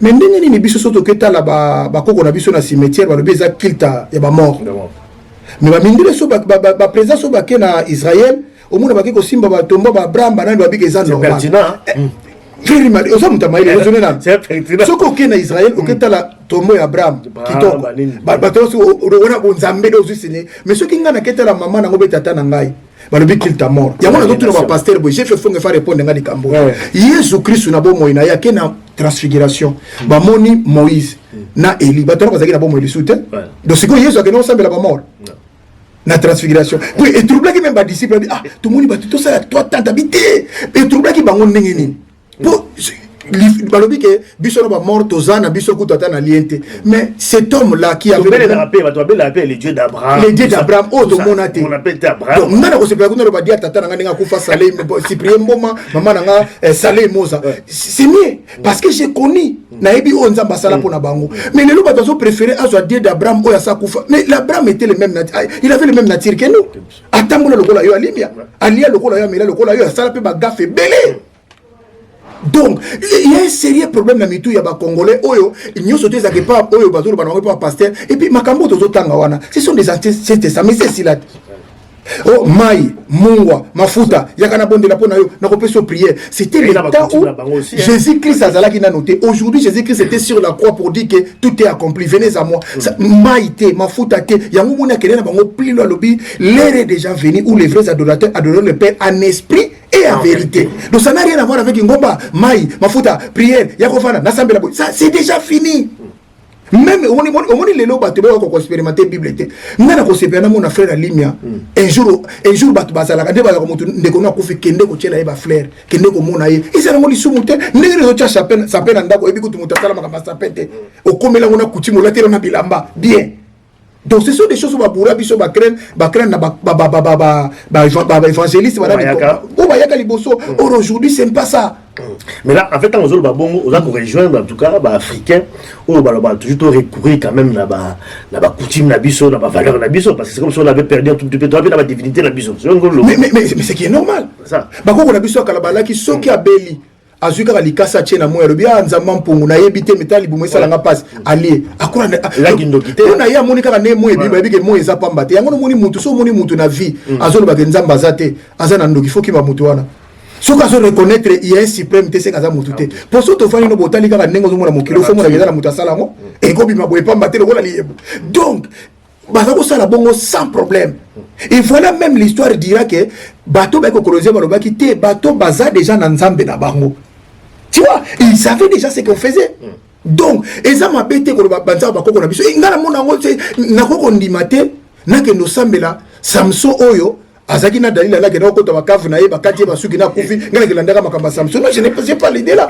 mais ndenge nini biso soto keta la ba koko na biso na cimetière ba lobi za kilta ya ba mort mais ba mindile so ba présence so ba ke na Israël au monde baki ko simba ba tomba ba Abraham banani ba biki eza normal pertinent. Very mal osa mutamaile ozone na C'est pertinent. soko okena Israël oketala tombo ya Abraham kitoko bato so ona bonzambe do zisine mais soki ngana ketala mama nango betata na ngai balobi qu'il ta mort yango na tuna ba pasteur boy chef fonge fa répondre ngani kambo Yesu Christ na bo moina ya kena transfiguration ba moni Moïse na Eli bato na bazaki na bo moïse soute donc siko Yesu akena osambela ba mort na transfiguration puis et trouble qui même ba disciple ah tout monde bato to ça toi tant habité et trouble qui bango ndenge nini pour balobi que biso na ba mort tozana biso kutata na liente mais cet homme là qui avait le Dieu d'Abraham, le Dieu d'Abraham oh to monate on appelle Abraham donc ngana ko se pela kuna ba dia tata nga nga kufa salé Cyprien mboma mama nga salé moza c'est mieux parce que j'ai connu na ebi o nzamba sala pona bango mais les loba bazo préféré azo Dieu d'Abraham o ya sa kufa mais l'Abraham était le même il avait le même nature que nous atambola lokola yo alimia alia lokola yo mela lokola yo sala pe ba gafe belé. Donc il y a un sérieux problème na mitu ya ba congolais oyo nyoso te zake pas oyo bazolo banango pas pasteur et puis makambo tozo tanga wana ce sont des ancêtres ça mais c'est si là oh mai mungwa mafuta yakana bondela pona yo na kopesa prière c'était le temps où Jésus-Christ azalaki na noté aujourd'hui Jésus-Christ était sur la croix pour dire que tout est accompli venez à moi mai te mafuta te yango mona kelena bango plilo lobi l'heure est déjà venue où les vrais adorateurs adorent le Père en esprit et en vérité. Donc ça n'a rien à voir avec Ngomba, Maï, Mafuta, prière, Yakofana, Nassambela. Ça c'est déjà fini. Même au moment les lots bateau qu'on expérimenter Bible. Nous avons expérimenté mon frère Limia. Un jour bateau bazala. Quand on a commencé de connaître qu'on fait kende ko tchela eba frère, kende ko mona ye. Ils ont mis sous monter. N'est les autres chapelle s'appelle anda ko ebi ko tumutakala makamba sapete. Au comme là on a coutume la terre na bilamba. Bien. Donc ce sont des choses où baboura biso ba craindre na évangéliste voilà aujourd'hui c'est pas ça. Mais là en fait dans les babongo on a rejoindre en tout cas ba africain ou ba toujours recourir quand même na ba coutume na biso na ba valeur na biso parce que c'est comme si on avait perdu un tout petit peu de la divinité na biso. Mais c'est qui est normal. Ça. Ba ko na biso kala bala ki soki abeli azuka kalikasa tchena moya lobia nzamba mpungu na yebite metali bumo esala passe ali akura la kindokite on a ya monika ka ne moye biba bike moye za pamba te yango moni mutu so moni mutu na vie azolo ba nzamba zate azana ndoki foki ba mutu wana soka so reconnaître il y a un suprême te seka za mutu te pour so to fani no botali ka nengo zo mona mokilo fo mona ngeza mutu asala ngo e ko bima boye pamba te lokola liyebu donc bazako sala bongo sans problème. Et voilà même l'histoire dira que bateau ba ko kolonise ba lobaki te bateau baza déjà na nzambe na bango. Tu vois, ils savaient déjà ce qu'on faisait. Donc, ils ont m'appelé pour le banza ba koko na biso. Ngala mona ngo na koko ndimate na ke no sambela Samson oyo azaki na dalila la ke na kota bakavu na ye bakati ba suki na kufi ngala ke landaka makamba Samson. Mais je pas l'idée là.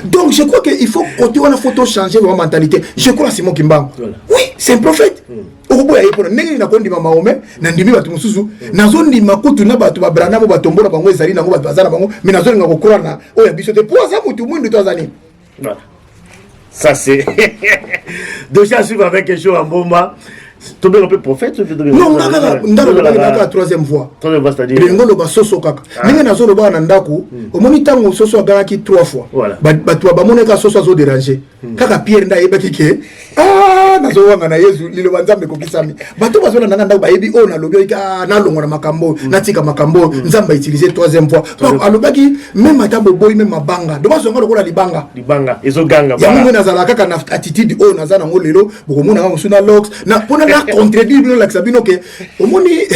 Donc je crois qu'il faut continuer la photo changer votre mentalité. Je crois Simon Kimbangu. Oui, c'est un prophète. Okoboya yepona ndenge na kondi mama ome na ndimi batu mususu nazo ndima kutu na batu babrana bo batombola bango ezali nango batu bazana bango mais nazo nga ko croire na oya biso te pour ça mutu mwindu tozani. Voilà. Ça c'est déjà suivre avec quelque chose en bomba. Tomber un peu prophète non la troisième voie c'est-à-dire le ngolo ba soso kaka ndenge nazo loba na ndaku omoni tango soso agaki 3 fois batu ba moneka soso azo déranger kaka Pierre nda yebaki ke nazo wanga na Yesu lilo banzambe ko kisami batu bazola nanga ndaku ba yebi o na lobi ka na longo na makambo na tika makambo nzamba utiliser troisième voie alobaki même atambo boy même mabanga do bazo ngolo ko la libanga ezo ganga ya mungu nazala kaka na attitude o nazana ngo lelo bokomona nga musuna lox na pona contredire bino la sabino ke omoni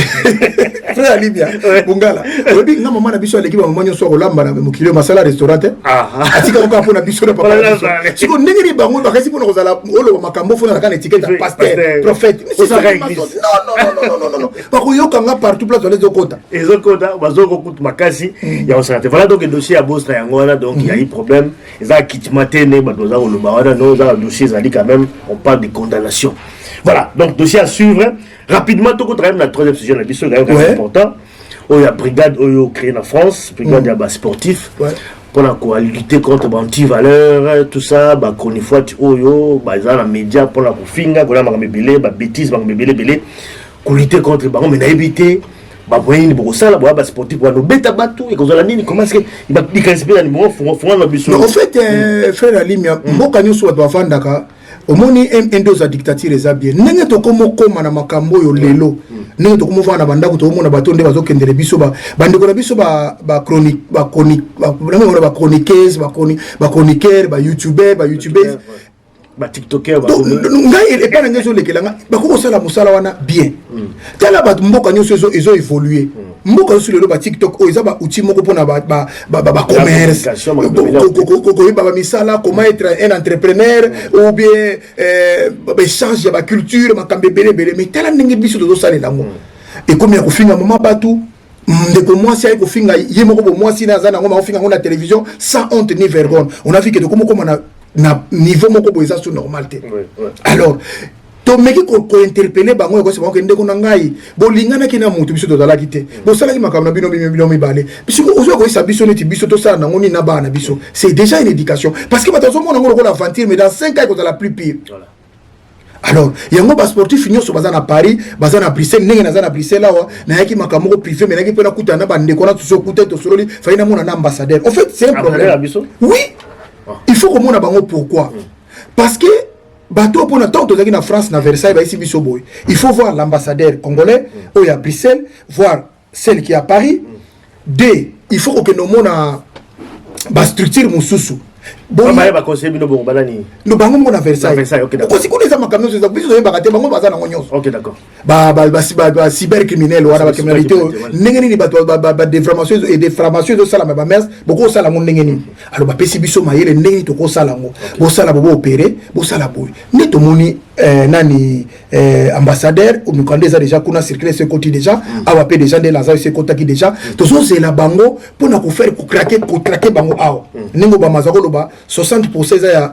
frère Libia bungala obi nga mama na biso aleki ba mama nyoso kolamba na mokilo masala restaurant atika ko kapona biso na papa siko ndenge ni bango bakasi pona kozala olo makambo fona na kana étiquette pasteur prophète non bako yoka nga partout place dans les okota bazoko kutu makasi ya osante voilà donc le dossier à boss na yango donc il y a eu problème ça kitmatene badoza oloba wana no za dossier zali quand même on parle de condamnation. Voilà, donc dossier à suivre. Rapidement, tout le travail dans la troisième session de la mission, c'est important. Il y a brigade créée en France, brigade sportif, pour lutter contre les anti-valeurs, tout ça, chronifoit, ils ont les médias pour la finga, pour la bêtise, pour lutter contre les barons, mais n'habiter. Sportif pour nous bêta bateau et qu'on a nini comment est-ce que il va respecter les mots font la biso. En fait frère Alimia mboka nyoso bato bafandaka omoni endoza dictature eza bien ndenge tokomokoma na makambo oyo lelo ndenge tokomova na bandako tokomona bato nde bazokendele biso bandeko na biso ba chroniqueuse ba chroniqueur ba youtubeurs ba tiktoker ngai epa na ngai ezolekelanga bakokosala mosala wana bien tala bato mboka nyonso ezo évoluer mboka nyonso lelo ba tiktok oyo eza ba outil moko mpona ba commerce koyeba bamisala comment être un entrepreneur ou bien baéchange ya baculture makambo ebelebele mais tala ndenge biso tozosalela yango ekomi ya kofinga mama bato ndeko mwasi ayi kofinga ye moko bo mwasi na aza nango makofinga ngo na télévision sans honte ni vergogne on a vu que tokomokoma na niveau moko boza sous normalité alors to meki ko interpeller bango ko se bango ndeko na ngai bolingana kina mutu biso tozalaki te bosala ki makambo na bino mibale biso ozo ko isa biso neti biso to sala nango ni na bana biso c'est déjà une éducation parce que batazo mona ngo la aventure mais dans 5 ans ko la plus pire voilà. Alors yango ba sportif nyonso baza na Paris baza na Bruxelles ndenge naza na Bruxelles awa na yaki makambo privé mais naki pena kutana ba ndeko na tuso kuta to sololi fa ina mona na ambassadeur en fait c'est un problème oui il faut que mona bango pourquoi parce que bateau pour tant que en France na Versailles ba ici biso boy il faut voir l'ambassadeur congolais ou à Bruxelles voir celle qui est à Paris deux il faut que nous mona ba structure mususu bon ba conseiller bino bon balani no bango mona Versailles OK d'accord ko sikuna za makamyo za biso zo bakate bango baza na ngonyo OK d'accord ba cyber criminel wala ba criminalité ndenge nini ba déformation et déformation de sala ba mers boko sala ngo ndenge nini alors ba pesi biso mayele ndenge ni to ko sala ngo bo sala bo opérer bo sala boy ni to moni nani ambassadeur ou mukandeza déjà kuna circuler ce côté déjà awa pe déjà de laza ce côté qui déjà to zo la bango pour na ko faire ko craquer bango awa ningo ba mazako lo ba 60%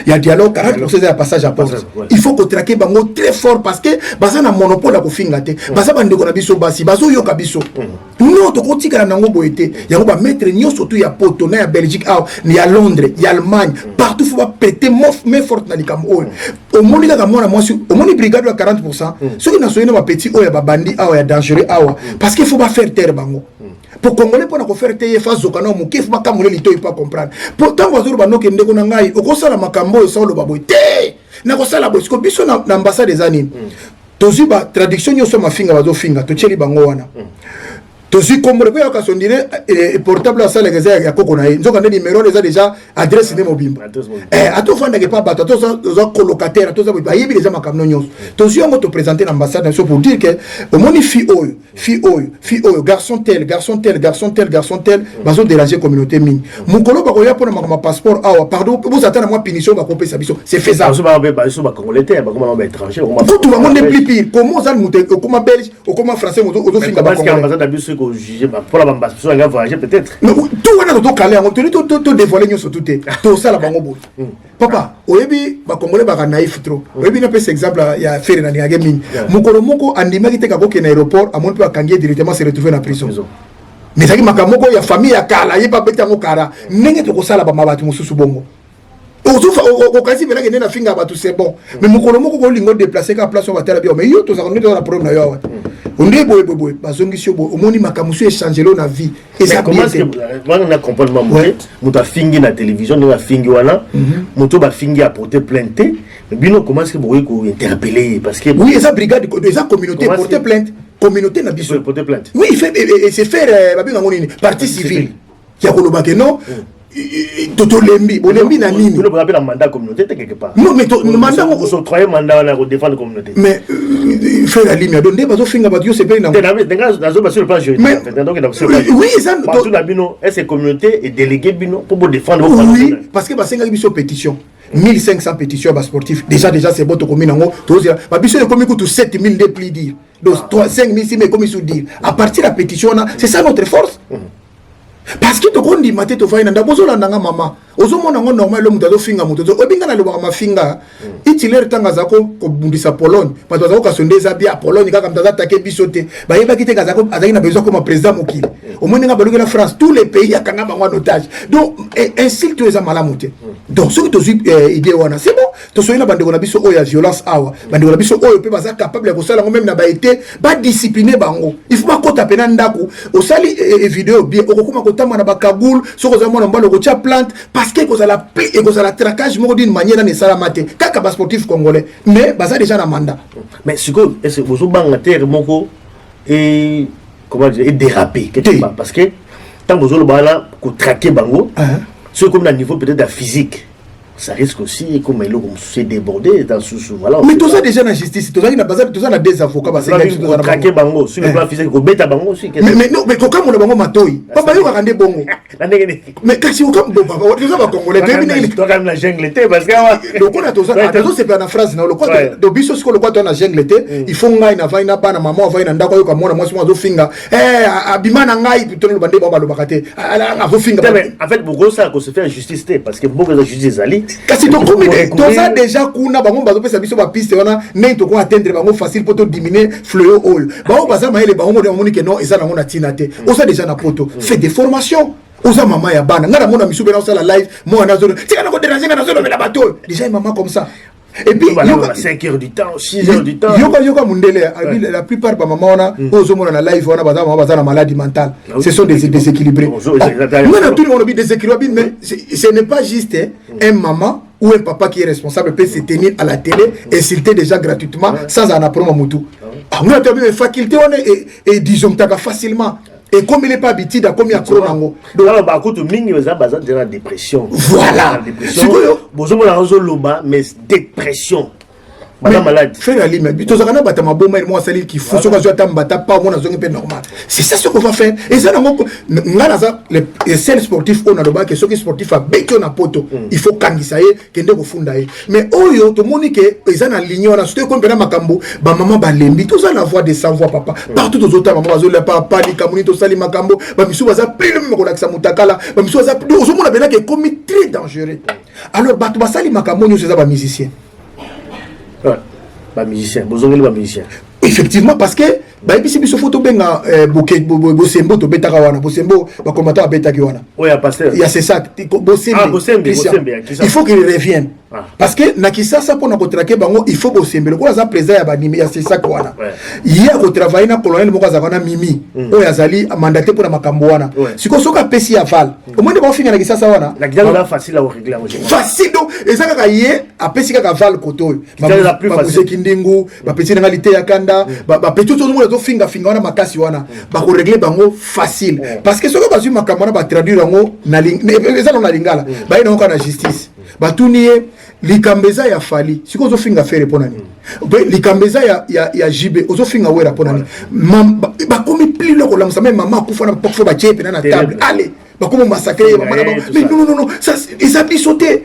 ya dialogue 40% ya passage à porte il faut que traquer bango très fort parce que baza na monopole à kofinga te baza bandeko na biso basi bazo yoka biso non to kotika na ngo boyete yango ba mettre nyonso tout ya poto na ya Belgique ni ya Londres ya Allemagne partout faut pas péter mais forte na likambo au moni ka mona mwasi au moni brigade ya 40% ceux qui na soyena ba petit oya ba bandi ya dangereux parce qu'il faut pas faire taire bango pour congolais pour na ko faire taire fa zokana mo kif ba kamole lito il pas comprendre pourtant wazuru banoke ndeko na ngai okosala makambo yo solo baboyete na kosala boy ko biso na ambassade des années tozi ba traduction nyoso mafinga bazo finga to cheli bango wana tozi kombre pe ka sondire portable à sala gaza ya koko na nzoka ndé numéro les a déjà adresse ne mobimba ato fanda ke pa bato to za colocataire to za ba yebi les makamno nyoso tozi ngo to présenter l'ambassade pour dire que au moni fi oyo garçon tel bazo déranger communauté mine mukolo ba ko ya pona makama passeport awa pardon vous attendre moi punition ba kopesa biso c'est faisable so ba congolais ba comment ba étranger tout le monde est plus pire comment ça muté comment belge comment français ozo finga ba congolais ko juger pour la ambassade nga voyager peut-être tout wana to calé on to dévoiler nyoso tout est to ça la bango bo papa oyebi ba congolais ba naïf trop oyebi na pese exemple ya faire na ngage mini mukolo moko andima kiteka boke na aéroport amon pe akangie directement se retrouver na prison mais ça ki makamoko ya famille ya kala yeba beta ngo kara ndenge to ko sala ba mabatu mususu bongo au kasi bela que na finga batu c'est bon mais mukolo moko ko lingo déplacer ka place on va tala bien mais yo to ça on est dans la problème na yo onde boy bazongisi bo omoni makamusu échanger lo na vie et ça comment est-ce que on a comprendre maman muta fingi na télévision na fingi wana muto ba fingi a porter plainte mais bino comment est-ce que boy ko interpeller parce que oui esa brigade esa communauté porter plainte communauté na biso porter plainte oui il fait et c'est faire babinga ngoni partie civile ya ko lobake non toto lembi bolembi na nini vous le rappelez la mandat communauté quelque part non mais mandat vous octroyez mandat na défendre communauté mais faire la ligne donc bazo finga badio c'est bien na zo ba sur le plan juridique donc oui ça tout la bino est communauté et délégué bino pour défendre oui parce que ba senga biso pétition 1500 pétitions bas sportifs déjà c'est bon to commune ngo to ba biso comme tout 7000 de plus dire donc 5000 si mais comme ils dire à partir de la pétition c'est ça notre force parce que to kondi maté to faina ndabozo landanga mama ozomona ngo normal lo mutazo finga mutozo obinga na loba mafinga itiler tanga zako ko bundisa Pologne bato zako kasondeza bia Pologne kaka mtaza take bisote ba yeba kiteka zako azaki na besoin comme président mokili omoni nga baluki la France tous les pays ya kanga bango en otage donc insulte eza malamuté donc ce que to idée wana c'est bon to soyina bandeko na biso oya violence awa bandeko na biso oyo pe baza capable ko sala ngo même na ba été ba discipliner bango il faut pas kota pena ndako osali vidéo bien okokuma kotama na bakagul soko za mwana mbalo ko tia plante parce parce que la traquage d'une manière ne salamate kaka ba sportif congolais mais baza déjà na mandat. Mais ce que est-ce que vous avez terre moko et comment dire déraper quelque part parce que tant vous avez là pour traquer bango c'est comme le niveau peut-être de physique. Ça risque aussi comme il s'est débordé dans ce voilà. Mais tout ça déjà la justice, tout ça il a besoin tout ça a des avocats parce que traquer bango sur le plan physique ko beta bango aussi. Mais non mais quand on a bango matoi. Papa yo rendre bongo. Mais quand si on comme papa tout ça va congolais toi quand même la jungle était parce que donc on a tout ça c'est pas une phrase na le quoi de biso ce que le quoi on a jungle était il faut ngai na vai na bana maman vai na ndako yo kamona moi zo finga abimana ngai plutôt le bande baba lo bakate a zo finga. En fait beaucoup ça qu'on se fait justice parce que beaucoup de justice ali kasi to komi to ça déjà kuna bango bazo pesa biso ba piste wana nei to ko atteindre bango facile pour to diminuer fléau all bango baza maele bango de moni que non eza nango na tinate o ça déjà na poto fait des formations oza mama ya bana ngana mona misu bena la live moi na zone tika na ko déranger na zone mais la bateau déjà une maman comme ça et puis 5 heures du temps 6 heures du temps yoka mundele la plupart ba maman wana ozo mona na live wana baza na maladie mentale ce sont des déséquilibrés ngana tout le monde bi déséquilibré mais ce n'est pas juste un maman ou un papa qui est responsable peut se tenir à la télé insulter déjà gratuitement sans en apprendre mutu on a trouvé faculté on et disons que facilement. Et comme il n'est pas habitué à comme il y a chronango. Donc alors bah écoute mingi vous avez besoin de la dépression. Voilà. Bonjour mon argent loba mais dépression. Madame malade. Fais la limite. Tu as un bâtiment bon mais moi salir qui faut que je t'aime bata pas mon azon peu normal. C'est ça ce qu'on va faire. Et ça les seuls sportifs on a le bas que ceux qui sportifs a béton na poto. Il faut kangisaye kende ko fundaye. Mais oyo to monique ils en ligne on a surtout comme makambo ba maman ba lembi tous en la voix de sans voix papa. Partout aux autres maman bazo la papa ni kamuni to sali makambo ba misu baza plus le ko lakisa mutakala ba misu baza au monde bena que comme très dangereux. Alors ba to sali makambo nous c'est ça ba musicien. Ouais, bah musicien, bozongeli ba musicien. Effectivement parce que ba ebisi biso photo benga bosembo to betaka wana bosembo ba commentateur betaki wana. Oui, à pasteur. Il y a c'est ça bosembo. Il faut qu'il revienne. Parce que na kisasa pour na kotrake bango il faut bosembo ko za président ya banimi ya c'est ça wana. Hier ko travailler na colonel moko za kana mimi o yazali mandaté pour na makambo wana. Siko soka pesi ya val. Au moins ba finga na kisasa wana. La kisasa facile à régler en général. Facile donc ezaka ka ye a pesi ka val koto. Ba plus facile kindingu ba pesi na qualité ya kanda ba petit tout le monde to finga wana makasi wana ba ko régler bango facile parce que soka bazu makambo na ba traduire bango na ezalo na lingala ba ina ko na justice ba tunie likambeza ya fali siko zo finga faire ponani likambeza ya jibe ozo finga wera ponani ba komi plus loko la msama mama kufa na pokfo ba chepe na table allez ba komo massacrer mais non ça ils habitent sauter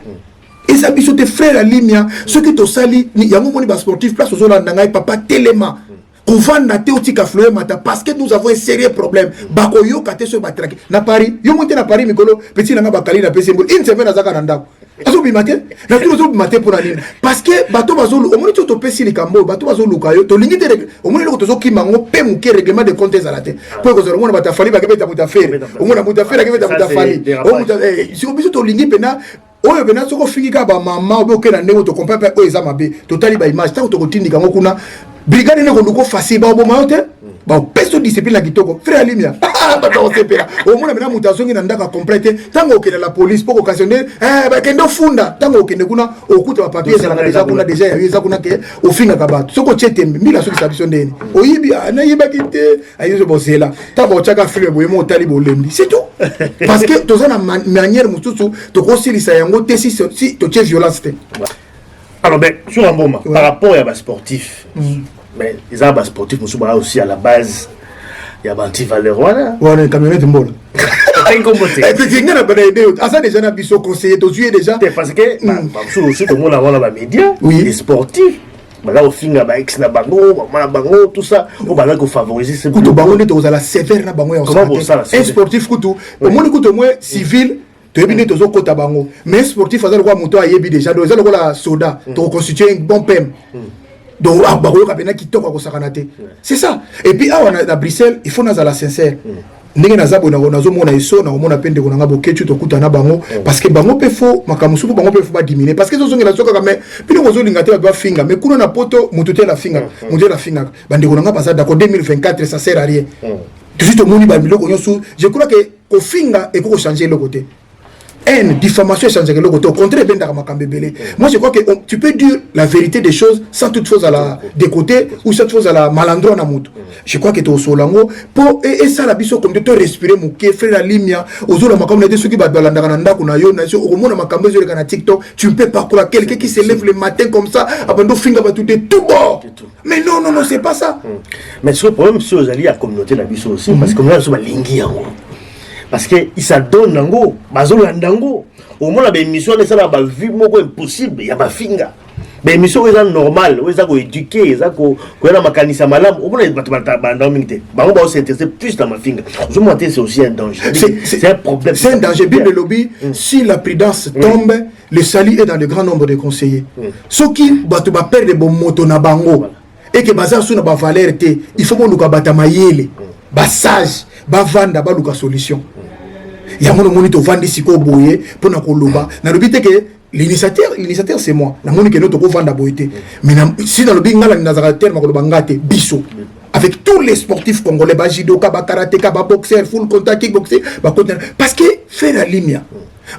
ils habitent sauter frère la ligne ce que to sali yango moni ba sportif place ozo landa ngai papa telema Kouvanda te otika fleuve mata parce que nous avons un sérieux problème. Bako yo kate so batraki. Na Paris, yo monte na Paris mikolo, petit nanga bakali na pese mbol. Une semaine azaka nanda. Azo bi matin, na tout zo bi matin pour aller. Parce que bato bazolo, o moni to pesi likambo, bato bazolo kayo, to lingi te règle. O moni loko to zo kimango pe muke règlement de comptes à la tête. Pour que zo mona bata fali ba kebeta muta faire. O mona muta faire kebeta muta fali. O muta si o biso to lingi pena oyo bena soko fingika ba mama obe okena ndeko to comprendre pe o eza mabe. Totali ba image tant to kotindika ngokuna brigade ne ko facile ba bo maote ba peso discipline la kitoko frère alimia ba to sepela o mona mena mutasongi na ndaka complète tango okena la police pour occasionner ba kendo funda tango okende kuna okuta ba papier ça na déjà kuna déjà ya kuna ke o finga ka bato soko chetembe mbila soki sabiso ndeni o yibi na yiba kite ayizo bosela ta bo chaka frère boye mo tali bo lembi c'est tout parce que to na manière mutusu to kosilisa yango te si to che violence te. Alors, ben, sur un moment, par rapport à sportif, mais les arbres sportifs, nous sommes aussi à la base, il y a Banti Valéroana. Ouais, on est camionnette mbola. Déjà, conseiller, déjà. Parce que, aussi, tout le monde a les médias, les sportifs. Là, au fin, ex na bango, bango, tout ça, on va favoriser ce coup. Bango, on a la sévère na bango. Un sportif, au moins, au moins, civil. Tu es bien toujours côté bango mais sportif azal quoi moto ayebi déjà donc azal la soda to constituer un bon pem donc bango kapena kitoko ko sakanate c'est ça et puis à Bruxelles il faut nazala sincère ndenge nazabo na zo mona eso na mona pende ko ngabo kechu to kutana bango parce que bango pe fo makamusu bango pe fo ba diminuer parce que zo ngela soka kame puis ngo zo lingate ba finga mais kuna na poto mututé la finga bande ko ngaba ça d'accord 2024 ça sert à rien tout juste moni ba miloko nyosu je crois que ko finga et ko changer le côté. haine, diffamation, échanger le côté. Au contraire, moi je crois que tu peux dire la vérité des choses sans toute chose à la de côté ou cette chose à la malandro na mutu. Je crois que tu es au solango pour et ça la biso comme de te respirer mon qui frère la limia aux autres makambo de ceux qui battent balanda na kuna yo na au monde makambo sur le TikTok, tu ne peux pas croire quelqu'un qui se lève le matin comme ça abando finga ba tout bord. Mais non, c'est pas ça. Mais ce problème c'est aux alliés à communauté la biso aussi parce que nous sommes lingi yango. Parce que il s'adonne nango, bazolo ndango. Au moins la émission de ça la vie moko impossible, il y a ma finga. Mais émission est normale, où ça ko éduquer, ça ko na makanisa malam, au moins bata banda mingte. Bango ba s'intéresser plus dans ma finga. Je monter c'est aussi un danger. C'est un problème. C'est un danger. Bible lobby, si la prudence tombe, le salut est dans le grand nombre de conseillers. Ceux qui batu ba perdre bon moto na bango et que baza sou na ba valeur té, il faut qu'on nous bata mayele. Ba sage, ba vanda ba luka solution. Il y a mon monito vandi siko boye pour na koloba. Na lobité que l'initiateur c'est moi. Na moni que notre ko vanda boyete. Mais si dans le bingala na zarater ma koloba ngate biso. Avec tous les sportifs congolais, ba judoka, ba karatéka, ba boxer, full contact kickboxing, parce que faire la ligne.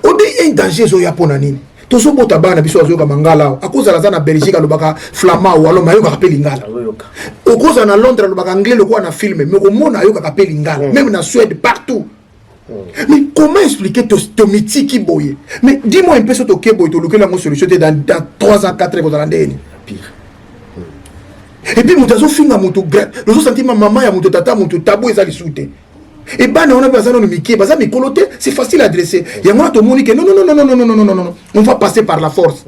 On dit un danger zo ya ponanini. Tozo bota bana biso azoka mangala à cause de la Belgique alobaka flamand ou alors mayoka kapeli ngala. Au cause na Londres alobaka anglais le quoi na film mais au monde ayoka kapeli ngala même na Suède partout. Mais comment expliquer ton mythique qui boye? Mais dis-moi un peu sur ton keboy to local la solution dans 3 ans 4 ans dans l'année. Pire. Et puis mutazo finga mutu grade. Le sentiment maman ya mutu tata mutu tabou ezali soute. Et ben on a besoin de miké, baza mikoloté, c'est facile à dresser. Il y a moi to moni que non. On va passer par la force.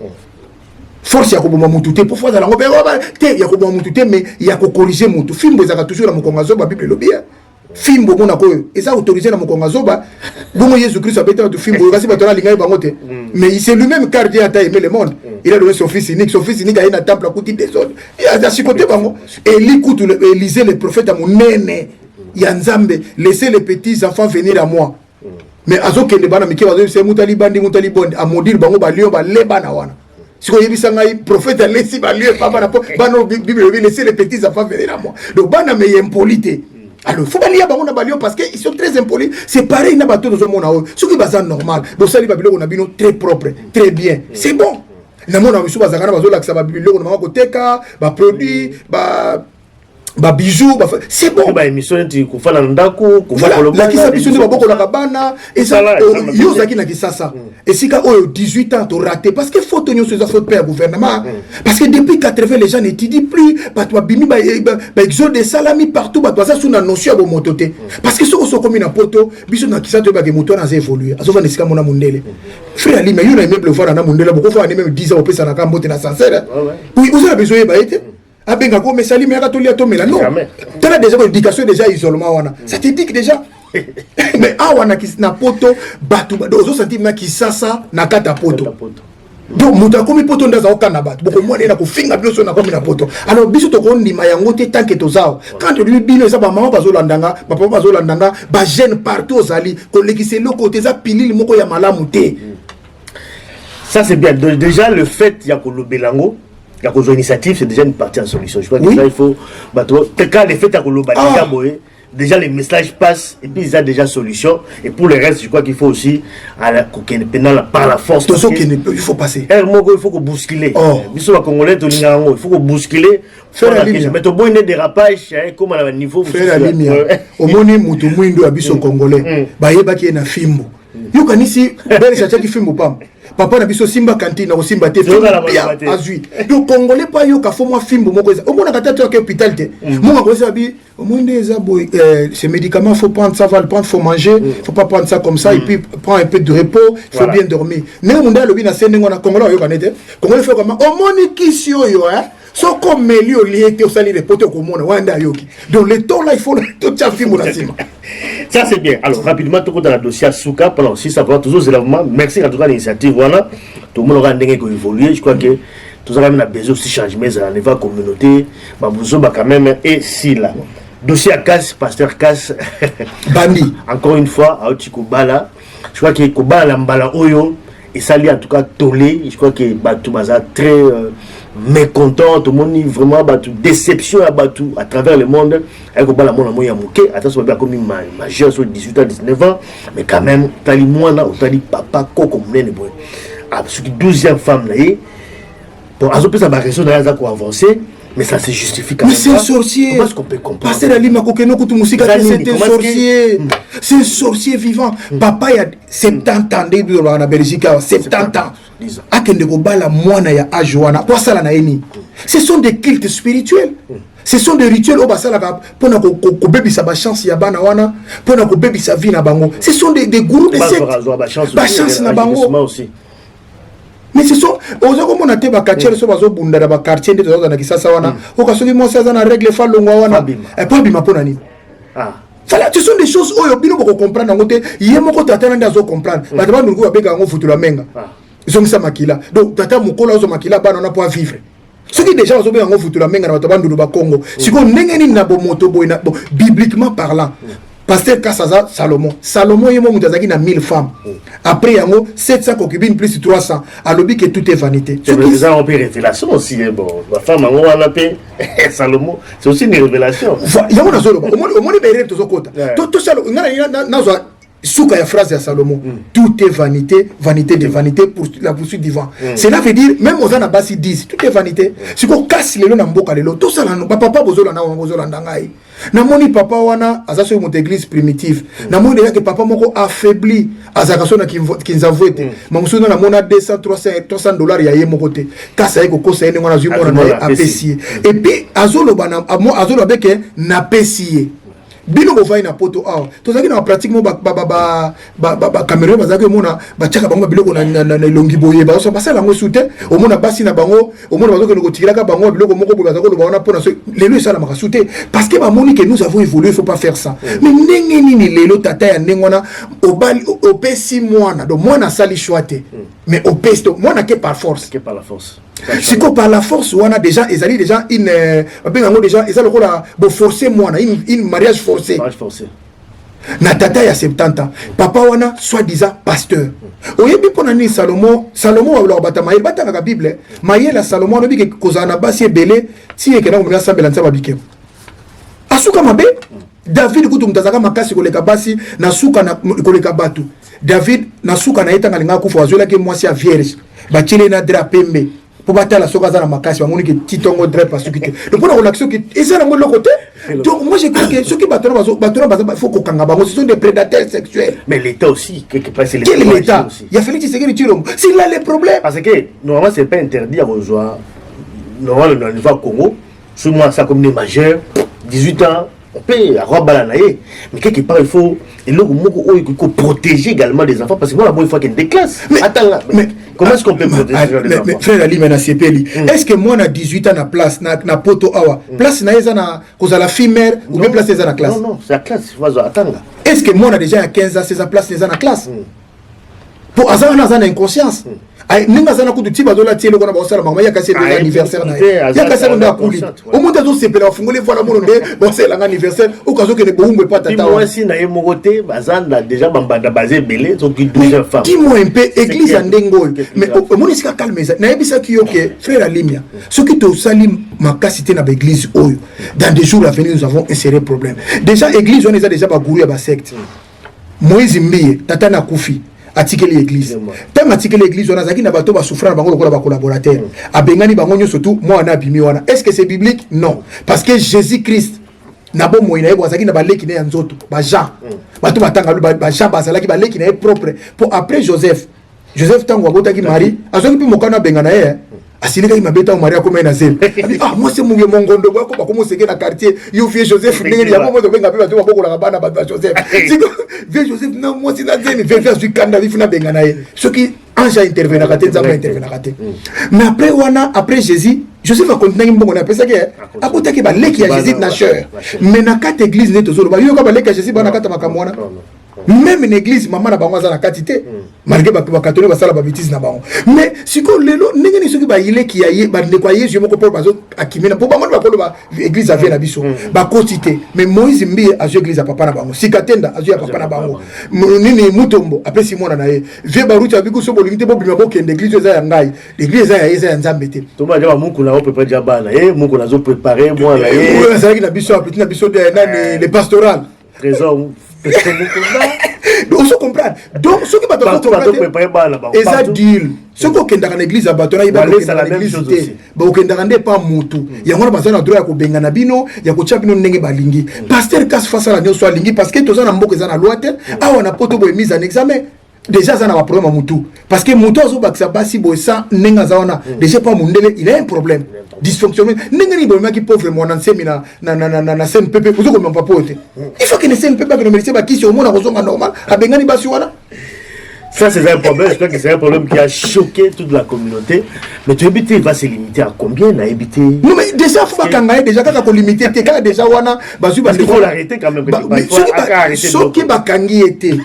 Force ya koboma mutu te pour fois dans la ngobé te ya koboma mutu te mais il y a ko corriger mutu. Film ezaka toujours na mokongazo ba Bible lobi. Film bon na ko eza autorisé na mokongazo ba. Bongo Jésus Christ a bété notre film kasi batona linga ba ngote. Mais c'est lui-même car Dieu a aimé le monde. Il a donné son fils unique a eu un temple à côté des autres. Il a chicoté bango. Et l'écoute Élisée le prophète à mon néné. Yanzambe, laissez les petits enfants venir à moi. Mais azo kende bana miki wazo c'est mutali bandi à maudire bango ba lion ba lebana wana. Siko yebisa ngai prophète a laissé ba lion papa na bano Bible laissez les petits enfants venir à moi. Donc bana me impolité. Alors faut pas lire bango na ba lion parce que ils sont très impolis. C'est pareil na bato dans mon awo. Ce qui basa normal. Bo sali ba biloko na bino très propre, très bien. C'est bon. Na mona biso bazakana bazo lakisa ba biloko na ko teka, ba produit, ba bijoux c'est bon ba émission tu ko fala ndako ko voilà la kisa biso ni baboko la kabana et ça yo zaki na kisasa et sika oyo 18 ans to raté parce que faut tenir ces affaires père gouvernement parce que depuis 80 les gens n'étudient plus ba to bimi ba exode de salami partout ba to ça sous na notion de mototé parce que ce ko so comme na poto biso na kisa to ba ke moto na évoluer aso va nesika mona mundele frère ali mais yo na même le voir na mundele boko fa même 10 ans au pesa na kambote na sincère oui vous avez besoin ba été abenga ko mesali mais katoli atomela non tu as déjà l'éducation déjà isolement wana ça te dit déjà mais awana kisna poto batu dozo sentima kisasa na kata poto donc muta komi poto ndaza okana batu boko mwana na kofinga biso na komi na poto alors biso to ko ndima yango te tant que tozao quand lui bino ça ba maman bazolandanga ba papa bazolandanga ba jeune partout ozali ko lekise le côté za pilili moko ya malamu te ça c'est bien déjà le fait ya ko lobelango la cause initiative c'est déjà une partie en solution. Je crois que là il faut quand les faits à Koloba déjà les messages passent et puis ils ont déjà solution et pour le reste je crois qu'il faut aussi à la pénale par la force il faut passer il faut qu'on bousculer biso ba congolais to lingango il faut qu'on bousculer faire la ligne mais to boy ne dérapage comme à niveau faire la ligne au moni mutu mwindo ya biso congolais ba yeba ki na fimbo yo kanisi bele chacha ki fimbo pam papa na biso simba cantine na simba te azui donc congolais pas yo ka fo moi fimbo moko eza omona kata to ke hôpital te mo ko eza bi omone eza boy ces médicaments faut prendre ça va le prendre faut manger faut pas prendre ça comme ça et puis prendre un peu de repos faut bien dormir ne munda lobi na sende ngona congolais yo kanete congolais fait comme omoni kisi yo so comme melio lié au sali les potes comme on wanda yoki donc le temps là il faut tout ça film na sima ça c'est bien alors rapidement tout dans la dossier Souka pendant si ça va toujours éléments merci en tout cas l'initiative voilà tout le monde aura ndenge ko évoluer je crois que tout ça même besoin aussi changement à niveau communauté ba besoin ba quand même et si là dossier à casse pasteur casse bandi encore une fois à Otiko Bala je crois que Kobala Mbala Oyo et ça lui en tout cas tollé. Je crois que Batou Baza très mécontent, tout le monde vraiment Batou déception à Batou à travers le monde. Avec la monde moyen mouké, attention bien comme majeur sur 18 ans 19 ans, mais quand même tali moana ou tali papa koko mnene boy. Ah sur 12e femme là. Bon, à ce peu ça va raison d'aller à avancer. Mais ça se justifie quand même. Mais c'est un sorcier. Comment est-ce qu'on peut comprendre? Pasteur Ali Makokeno Koutoumoussika, c'est un sorcier. C'est un sorcier vivant. Papa, il y a 70 ans en Belgique, 70 ans. Akendeko Bala Moana ya Ajoana. Pour ça, ce sont des cultes spirituels. Ce sont des rituels au basala pour que bébé sa chance ya bana wana pour que bébé sa vie na bango. Ce sont des gourous de secte. Ba chance na bango. Mais ce sont aux hommes on a été quartier so bazo bunda da quartier de dans na kisasa wana o kasoki mo ça na règle fa longwa wana et pas bima pona ni ah voilà ce sont des choses oyo bino boko comprendre ngote yemo ko tata nda zo comprendre ba taba ndungu babeka ngo futula menga ils ont ça makila donc tata mukola zo makila bana na pour vivre ceux qui déjà zo benga ngo futula menga na taba ndungu ba Congo siko ndenge ni na bo moto boy na bibliquement parlant. Pasteur Kassaza Salomon. Salomon est mon na 1000 femmes. Après, il y a 700 concubines plus 300. Alors que tout est vanité. C'est déjà une révélation aussi. Bon, la femme a appelé Salomon. C'est aussi une révélation. Il y a une chose. Au moins, tout ça, souka ya phrase à Salomon. Tout est vanité, vanité de vanité pour la poursuite du vent. Cela veut dire, même aux Anabasi disent, tout est vanité. Si on casse les lois dans Mboka, tout ça, papa bozola na bozola ndangai. Namoni papa wana azaso mon église primitive. Namoni que papa moko affaibli azakaso na kinzavwete. Mamusuna na mona 200 300 dollars ya ye mokote. Kasa yeko kosa ene ngona zumo na apesi. Et puis azolo bana azolo avec na pesier. Bino bovai na poto awa tozaki na pratiquement ba caméra bazaki mona ba chaka bango biloko na longi boye ba so basala ngo soute o mona basi na bango o mona bazoko ko tikira ka bango biloko moko boye bazako lo baona pona so lelo sala maka soute parce que ba moni que nous avons évolué, il faut pas faire ça. Mais ndenge nini lelo tata ya ndengona o pesi mwana do mwana sali choite mais o pesto mwana que par force, que par la force. Si qu'on par la force on a déjà ils allaient déjà une déjà ils allaient bon forcer mwana une mariage forcé. Na tata ya 70 ans papa wana soi-disant pasteur oyebi pona ni Salomon wa lo bata maye bata na Bible maye la Salomon no bi ke kozana basi belé ti e ke na umya sambela ntaba bike asuka mabe David kutu mtazaka makasi koleka basi na suka na koleka batu David na suka na etanga linga kufa wazola ke mwasi ya vierge bachile na drapembe pour battre la soga dans ma casse, on dit que titongo drap parce que donc on a l'action qui et ça dans le côté. Donc moi je crois que ceux qui battent il faut qu'on kanga ce sont des prédateurs sexuels. Mais l'État aussi quelque part c'est l'État. Il y a Félix Tshisekedi Tshilombo. C'est là le problème parce que normalement c'est pas interdit à rejoindre normalement dans le niveau Congo, sous moi ça comme des majeurs 18 ans on peut avoir balanaye mais quelque part il faut protéger également les enfants parce que moi il faut qu'il y ait des classes. Mais attends là, mais comment est-ce qu'on peut protéger les enfants? Mais frère Ali mena CPL est-ce que moi na 18 ans na place na poto awa place na eza na cause la fille mère ou bien place eza na classe? Non c'est la classe attends là. Est-ce que moi na déjà à 15 ans c'est sa place eza na classe? Pour azana na inconscience ay ninga zana kutu tiba dola tielo kona bosala mama ya kasi des anniversaire na ya kasi ndo akuli au monde zo sepela fungole voilà mon ndé bosala anniversaire au kazo ke ne boumbe pas tata moi si na yemogote bazanda déjà bambanda bazé belé so ki 12 femmes dis-moi un peu église andengol mais au monde sika calme ça na yebisa ki yoke frère Alimia ce qui to salim makasité na église oyo dans des jours à venir nous avons un sérieux problème déjà église on est déjà ba gourou ya ba secte Moïse Mbiye tata na kufi article l'église tant article l'église on a zaki na bato ba souffrir na bango lokola ba collaborateur abengani bango nyoso tout moi na bimi wana est-ce que c'est biblique? Non, parce que Jésus-Christ na bo moina yebo zaki na baleki na ya nzoto ba Jean bato batanga ba Jean bazalaki baleki na propre pour après Joseph tango abotaki Marie azoki pi mokana bengana ye asilika ki mabeta o Maria comme na zel ah moi c'est mon mongondo bako ba komo seke na quartier yo vie Joseph ndenge ya mo benga pe bato bako la bana ba Joseph siko vie Joseph na moi c'est na zeni vie vers du kanda vifuna bengana ye ce qui ange intervenir katé nzamba intervenir katé mais après Jésus Joseph a continué mbongo na pesa ke akotaki ba leki ya Jésus na cheur mais na kate église ne tozolo ba yo ka ba leki ya Jésus ba na kata makamwana même une église maman na bango za na katité malgré bakatolika basala babétise na bango. Mais siko lelo ndenge ni soki bayile ki yaye bande kwa yesu moko po bazo akimena po bango bakolo ba église avait na biso ba quantité. Mais Moïse mbi azo église papa na bango sikatenda azo ya papa na bango nini mutombo après simona na ye vie baruti abiku so bolingite bo bima bo kende église za ya ngai l'église za ya yeza ya nzambe te to ba jaba mungu na o préparer jabana mungu na zo préparer moi na ye oui ça qui na biso petit na biso de nani le pastoral trésor donc on se comprend donc ce qui va te préparer bana ba et ça deal ce qu'on kenda dans l'église abatona iba dans l'église ba okenda ngande pas mutu ya ngona basana droit ya ko benga na bino ya ko tcha bino ndenge balingi pasteur kas face à la nyoso alingi parce que toza na mboka za na loi te awa na poto bo mise en examen déjà ça n'a pas problème mutu parce que mutu azo bakisa basi bo ça nenga zaona déjà pas mundele il a un problème dysfonctionnement nenga ni bo maki pauvre mon ancien na CNPP vous ko pas pote il faut que les CNPP que nous mérite ba qui sur mon na normal a bengani basi wana. Ça, c'est un problème. Je crois que c'est un problème qui a choqué toute la communauté. Mais tu habites, il va se limiter à combien il a habité? Non, mais déjà, il faut pas qu'on déjà quand on limité, quand déjà, parce qu'il faut l'arrêter quand même. Il faut arrêter. Ce qui va kangi était,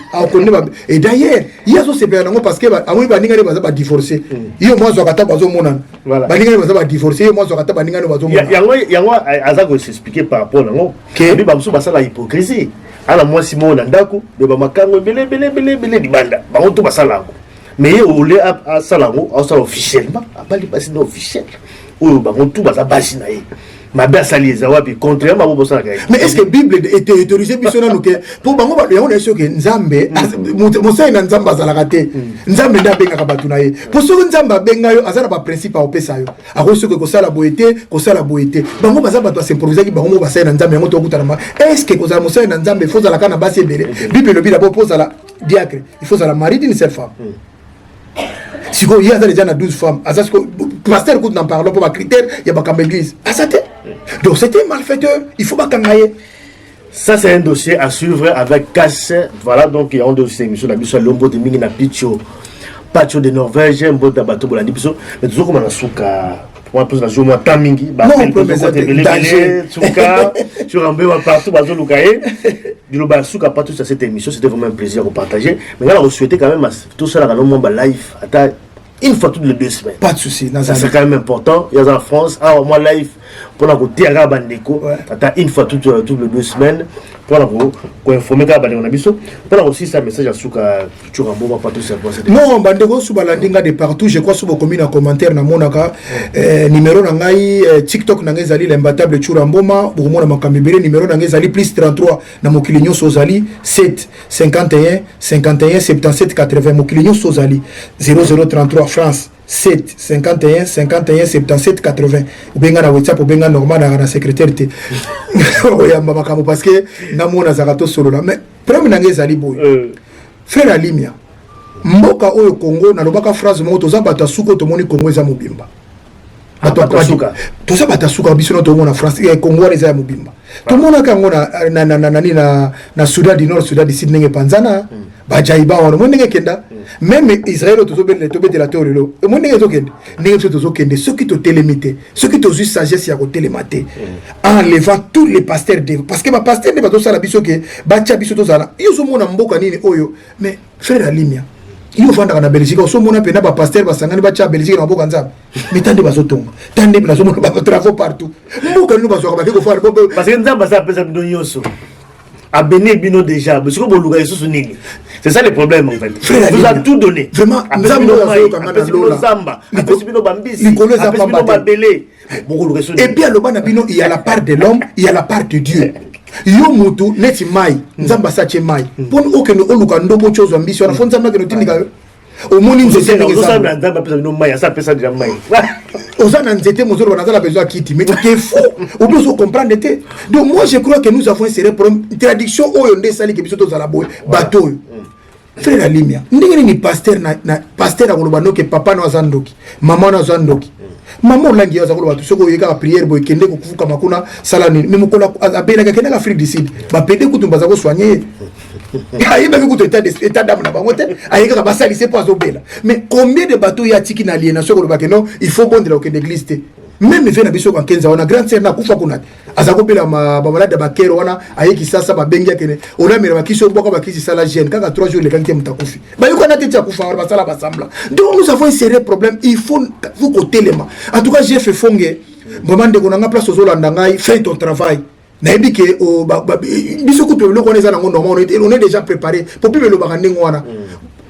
et d'ailleurs, il y a ce problème parce que à moi, il va divorcer. Il y a moi, je vais pas monan. Voilà. Il va divorcer. Moi, je vais pas monan. Il y a moi, Azak s'expliquer par rapport à moi. Il y a la hypocrisie. Alors moi Simon Nandako de bamakango belé di banda ba on to basala mais au lieu à salango ça officiellement pas les passer officiel ou ba on to basa basi na ye ma ba sali za wapi contrairement à bossa. Mais est-ce que Bible était autorisé bisona nous que pour bango ba on est sûr que Nzambe mo sai na Nzamba za la raté Nzambe nda benga ka batuna ye pour ce que Nzamba benga yo azana ba principe a opesa yo a ko ce que ko sala boité bango baza bato s'improviser ki bango ba sai na Nzambe ngo to kutana ma est-ce que ko za mo sai na Nzambe faut za la kana basi belé Bible le bi d'abord pose la diacre il faut za la mari d'une seule femme. Si il y a déjà 12 femmes, pasteur écoute n'en parlons pas critère, il y a pas l'église. Donc c'était malfaiteur, il faut pas cangailler. Ça c'est un dossier à suivre avec Casse. Voilà donc il y a un dossier monsieur la biso lombo de mingi na picho. Pacho de Norvège, un bout de bateau pour la biso, mais toujours comme on a souka. Moi plus la journée tamingi, bah belé souka, sur un peu partout bazo lukaye. Du loba souka partout sur cette émission, c'était vraiment un plaisir de partager. Mais là on souhaitait quand même tout ça là dans le live une fois toutes les 2 semaines. Pas de souci, c'est quand même important. Il y a en France, moi live pour la côté arabe bandeko, une fois toutes les 2 semaines pour la informer quand on a biso. Pour la aussi ça message à souka tu rambo pas tout ça. Non, bandeko sous balandinga de partout, je crois sur vos communes en commentaire na monaka numéro na ngai TikTok na ngai zali l'imbattable Churamboma, pour moi na makambibere numéro na ngai zali +33 na mokilinyo sozali 7 51 51 77 80 mokilinyo sozali 0033 France 7 51 51 77 80 ou bien na WhatsApp ou bien normal na secrétaire te oyamba makambo parce que na mona zakato solo là mais problème na ngeza libo frère Alimia mboka oyo Congo na lobaka phrase mo toza bata suko to moni Congo eza mobimba bato suka toza bata suka biso no to mona France et Congo eza mobimba to mona kango na Soudan du Nord Soudan du Sud nenge panzana bajaiba wana mo ndenge kenda même Israël to la théorie mo ndenge to kenda ndenge to kende ceux qui to télémité ceux qui to juste sagesse ya ko télématé enlevant tous les pasteurs de parce que ba pasteur de ba to sala biso ke ba cha biso to sala yo so mona mboka nini oyo mais frère Alimia il faut vendre en Belgique au sommet on a pas pasteur ba sangani ba cha Belgique na mboka nzaba mais tande ba zotonga tande ba zo ba travaux partout mboka nous ba zo ba ko faire parce que nzaba ça pesa bino yoso a béni bino déjà parce que boluga yesu sunini c'est ça le problème en fait vous a tout donné vraiment nzamba apesi bino bambisi apesi bino babele et puis alobana bino il y a la part de l'homme il y a la part de Dieu yo mutu neti mai nzamba sache mai pon okeno oluka ndobo chozo ambition na fonza makeno tindika au moni nzete nzamba nzamba pesa bino mai ça pesa déjà mai Ozana nzete mozoro banazala besoin kiti mais tu es fou ou bien on comprendre te donc moi je crois que nous avons un sérieux problème traduction oyo nde sali ke biso to zala boy bateau frère Alimia ndenge ni pasteur na pasteur akoloba noke papa na zandoki mama na zandoki maman langi yaza koloba to soko yeka prière boy kende ko kufuka makuna sala ni même ko la abena ka kenda Afrique du Sud ba pede kutumba za ko soigner ayi ba ko état d'âme na bango te ayi ka basali c'est pas obela mais combien de bateaux ya tiki na aliénation koloba que non il faut bondela au l'église te même vena biso kwa kenza wana grand sœur na kufa kuna azakopela ba malade ba kero wana ayeki sasa ba bengi akene ona mera bakiso boka bakisi sala jeune kaka 3 jours le kanté mutakufi ba yuko na tete ya kufa ba sala ba sambla donc nous avons un sérieux problème il faut vous côté lema en tout cas j'ai fait fongue moment de konanga place aux Hollandais ngai fais ton travail nayebi ke biso coupe le connaît ça on est déjà préparé pour plus le bakande ngwana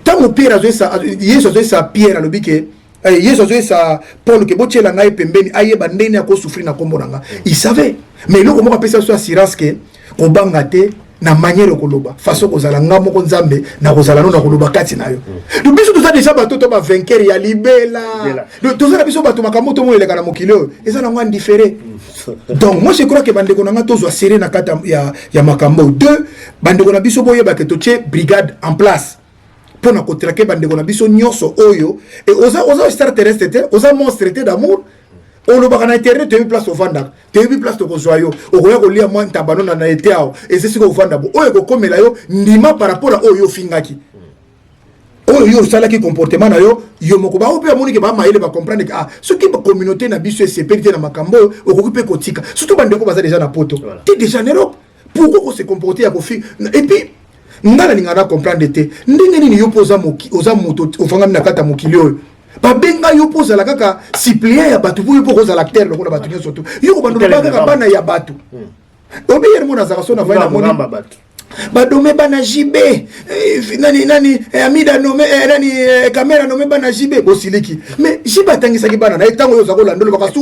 tant au pire azo ça yeso azo ça pierre alobi ke yeso azo ça Paul ke bochela ngai pembeni ayeba ndeni ya ko souffrir na kombo nanga il savait mais le comment appeler ça assurance ke ko bangate na manière koloba façon kozala ngamo ko nzambe na kozala na koloba kati na yo donc biso tout ça déjà bato to ba vainqueur ya libela donc tout ça biso bato makamoto mo eleka na mokilo eza na ngwa différé donc moi je crois que bandeko nanga tozo serrer na kata ya makambo deux bandeko na biso boyeba ke toche brigade en place pour na kotrake bandeko na biso nyonso oyo et oza star terrestre te oza monstre te d'amour on le baka na internet te place au vanda te place to kozoyo okoya ko lia moi tabano na été ao et c'est ce que vanda bo oyo ko komela yo ndima par rapport à oyo fingaki oyo sala ki comportement na yo moko ba ope amoni ke ba maile ba comprendre que ce qui ba communauté na biso c'est perdre na makambo okokupe kotika surtout bandeko baza déjà na poto tu déjà en Europe pourquoi on se comporter à kofi et puis ngala ningana comprendre te ndenge nini yo poza moki oza moto ofanga na kata mokili oyo ba benga yo poza la kaka supplier ya batu pour yo poza l'acteur lokona batu nyo surtout yo ko bando ba kaka bana ya batu obi yer mona za so na vaina moni batu badome bana jibe nani amida nome nani camera nome bana jibe bosiliki mais jiba tangisa ki bana na etango yo zakola ndolo baka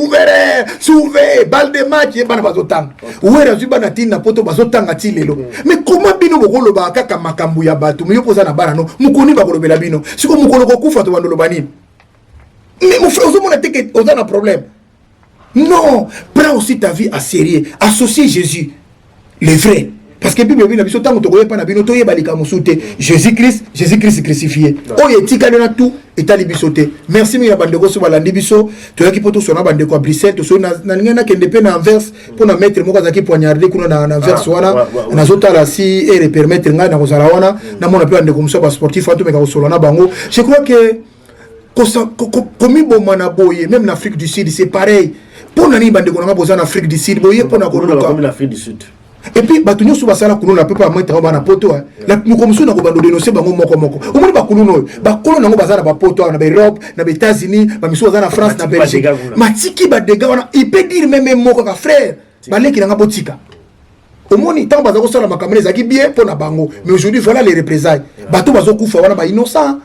souve balle de match bana bazotanga wera zu bana tina poto bazotanga tilelo mais comment bino bokolo ba kaka makambu ya batu mais yo poza na bana no mukoni bakolobela bino siko mukolo ko kufa to bandolo bani mais mon frère on a que on a un problème non prends aussi ta vie à sérieux associe Jésus le vrai. Parce que Bible na biso tango tokoye pa na bino toye balika musute Jésus-Christ crucifié. Oye tika na tout etali biso te. Merci mi ya bandeko so balandi biso to yaki poto so na bandeko a Bruxelles to so na ngena kende pe na Anvers pour na mettre moko zaki poignarder kuna na Anvers wana na zota la si et permettre nga na kozala wana na mona pe bandeko muso ba sportif anto meka solo na bango. Je crois que comme bomana boye même en Afrique du Sud c'est pareil. Pour nani bandeko na boza en Afrique du Sud boye pour na koluka comme l'Afrique du Sud. Et puis batunyo sou basala kuno na pepa mettre ba poto la mukomuso na ko bando dénoncer bango moko omoni ba kuno ba kolo nango bazala ba poto na ba Europe na ba États-Unis ba miso bazala na France na Belgique matiki ba dega wana il peut dire même moko ka frère baleki na botika omoni tant bazako sala makamene zaki bien pour na bango mais aujourd'hui voilà les représailles bato bazokufa wana ba innocent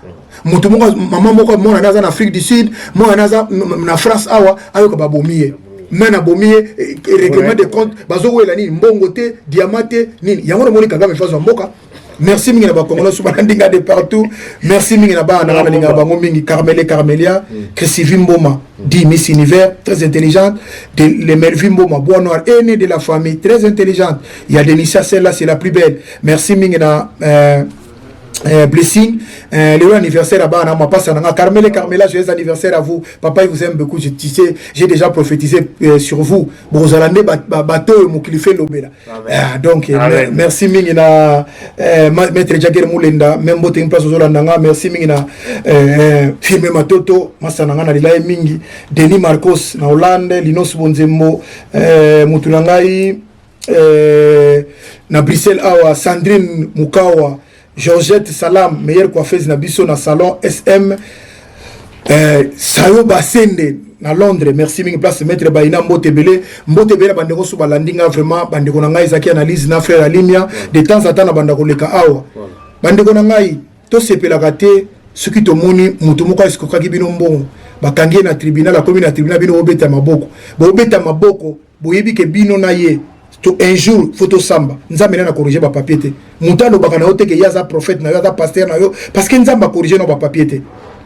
moto moko maman moko mona naza na Afrique du Sud mona naza na France awa ayo ka babomie mena bomie règlement de compte bazo wela ni mbongo te diamante nini yango moni kanga mefazo mboka merci mingi na ba Congolais so bandinga de partout merci mingi na ba na bandinga bango mingi Carmelia Chrissy Mboma dit Miss Univers très intelligente de les Melvin Mboma bois noir aîné de la famille très intelligente il y a Denisa celle-là c'est la plus belle merci mingi na blessing le anniversaire à Bana ma passe à Carmela joyeux anniversaire à vous papa il vous aime beaucoup je sais j'ai déjà prophétisé sur vous Brozalande bateau mon qu'il fait l'obéla donc merci mingina maître Jagger Moulenda même bote une place aux Holandanga merci mingina filmer matoto masananga na lila mingi Denis Marcos na Hollande Linos Bonzembo mutulangai na Bruxelles awa Sandrine Mukawa Georgette Salam, meilleure coiffeuse na biso na salon SM Sayo Basende na Londres. Merci mingi place maître Baina Mbotebele bandeko so balandinga vraiment bandeko na ngai zaki analyse na frère Alimia de temps à temps na bandako leka awa. Bandeko na ngai to sepelaka te soki to moni mutu moko esikokaki bino mbongo bakangi na tribunal la commune na tribunal bino obeta maboko boyebi ke bino na ye un jour photo samba nzambe na corriger ba papier te mutando bakana ote ke yaza prophète na yaza pasteur na yo parce que nzamba corriger no ba papier te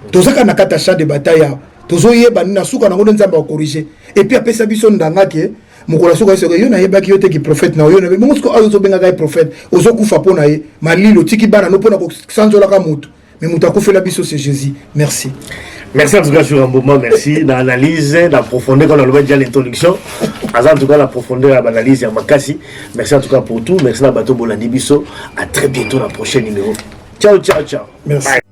tozaka na kata champ de bataille tozo yeba na suka na ngo nzamba corriger et puis apesa biso ndanga ke mukola suka eso yo na yeba ki yote ki prophète na yo na mo sko azo benga ga prophète ozo kufa pona ye malilo tiki bana no pona ko sanzola ka mutu mais mutakufela biso c'est Jésus merci. Merci en tout cas sur un moment, merci d'analyse, d'approfondir quand on a déjà l'introduction. En tout cas, la profondeur de l'analyse à Makassi. Merci en tout cas pour tout. Merci à Bato Bolandi Bisso. À très bientôt dans le prochain numéro. Ciao. Merci. Bye.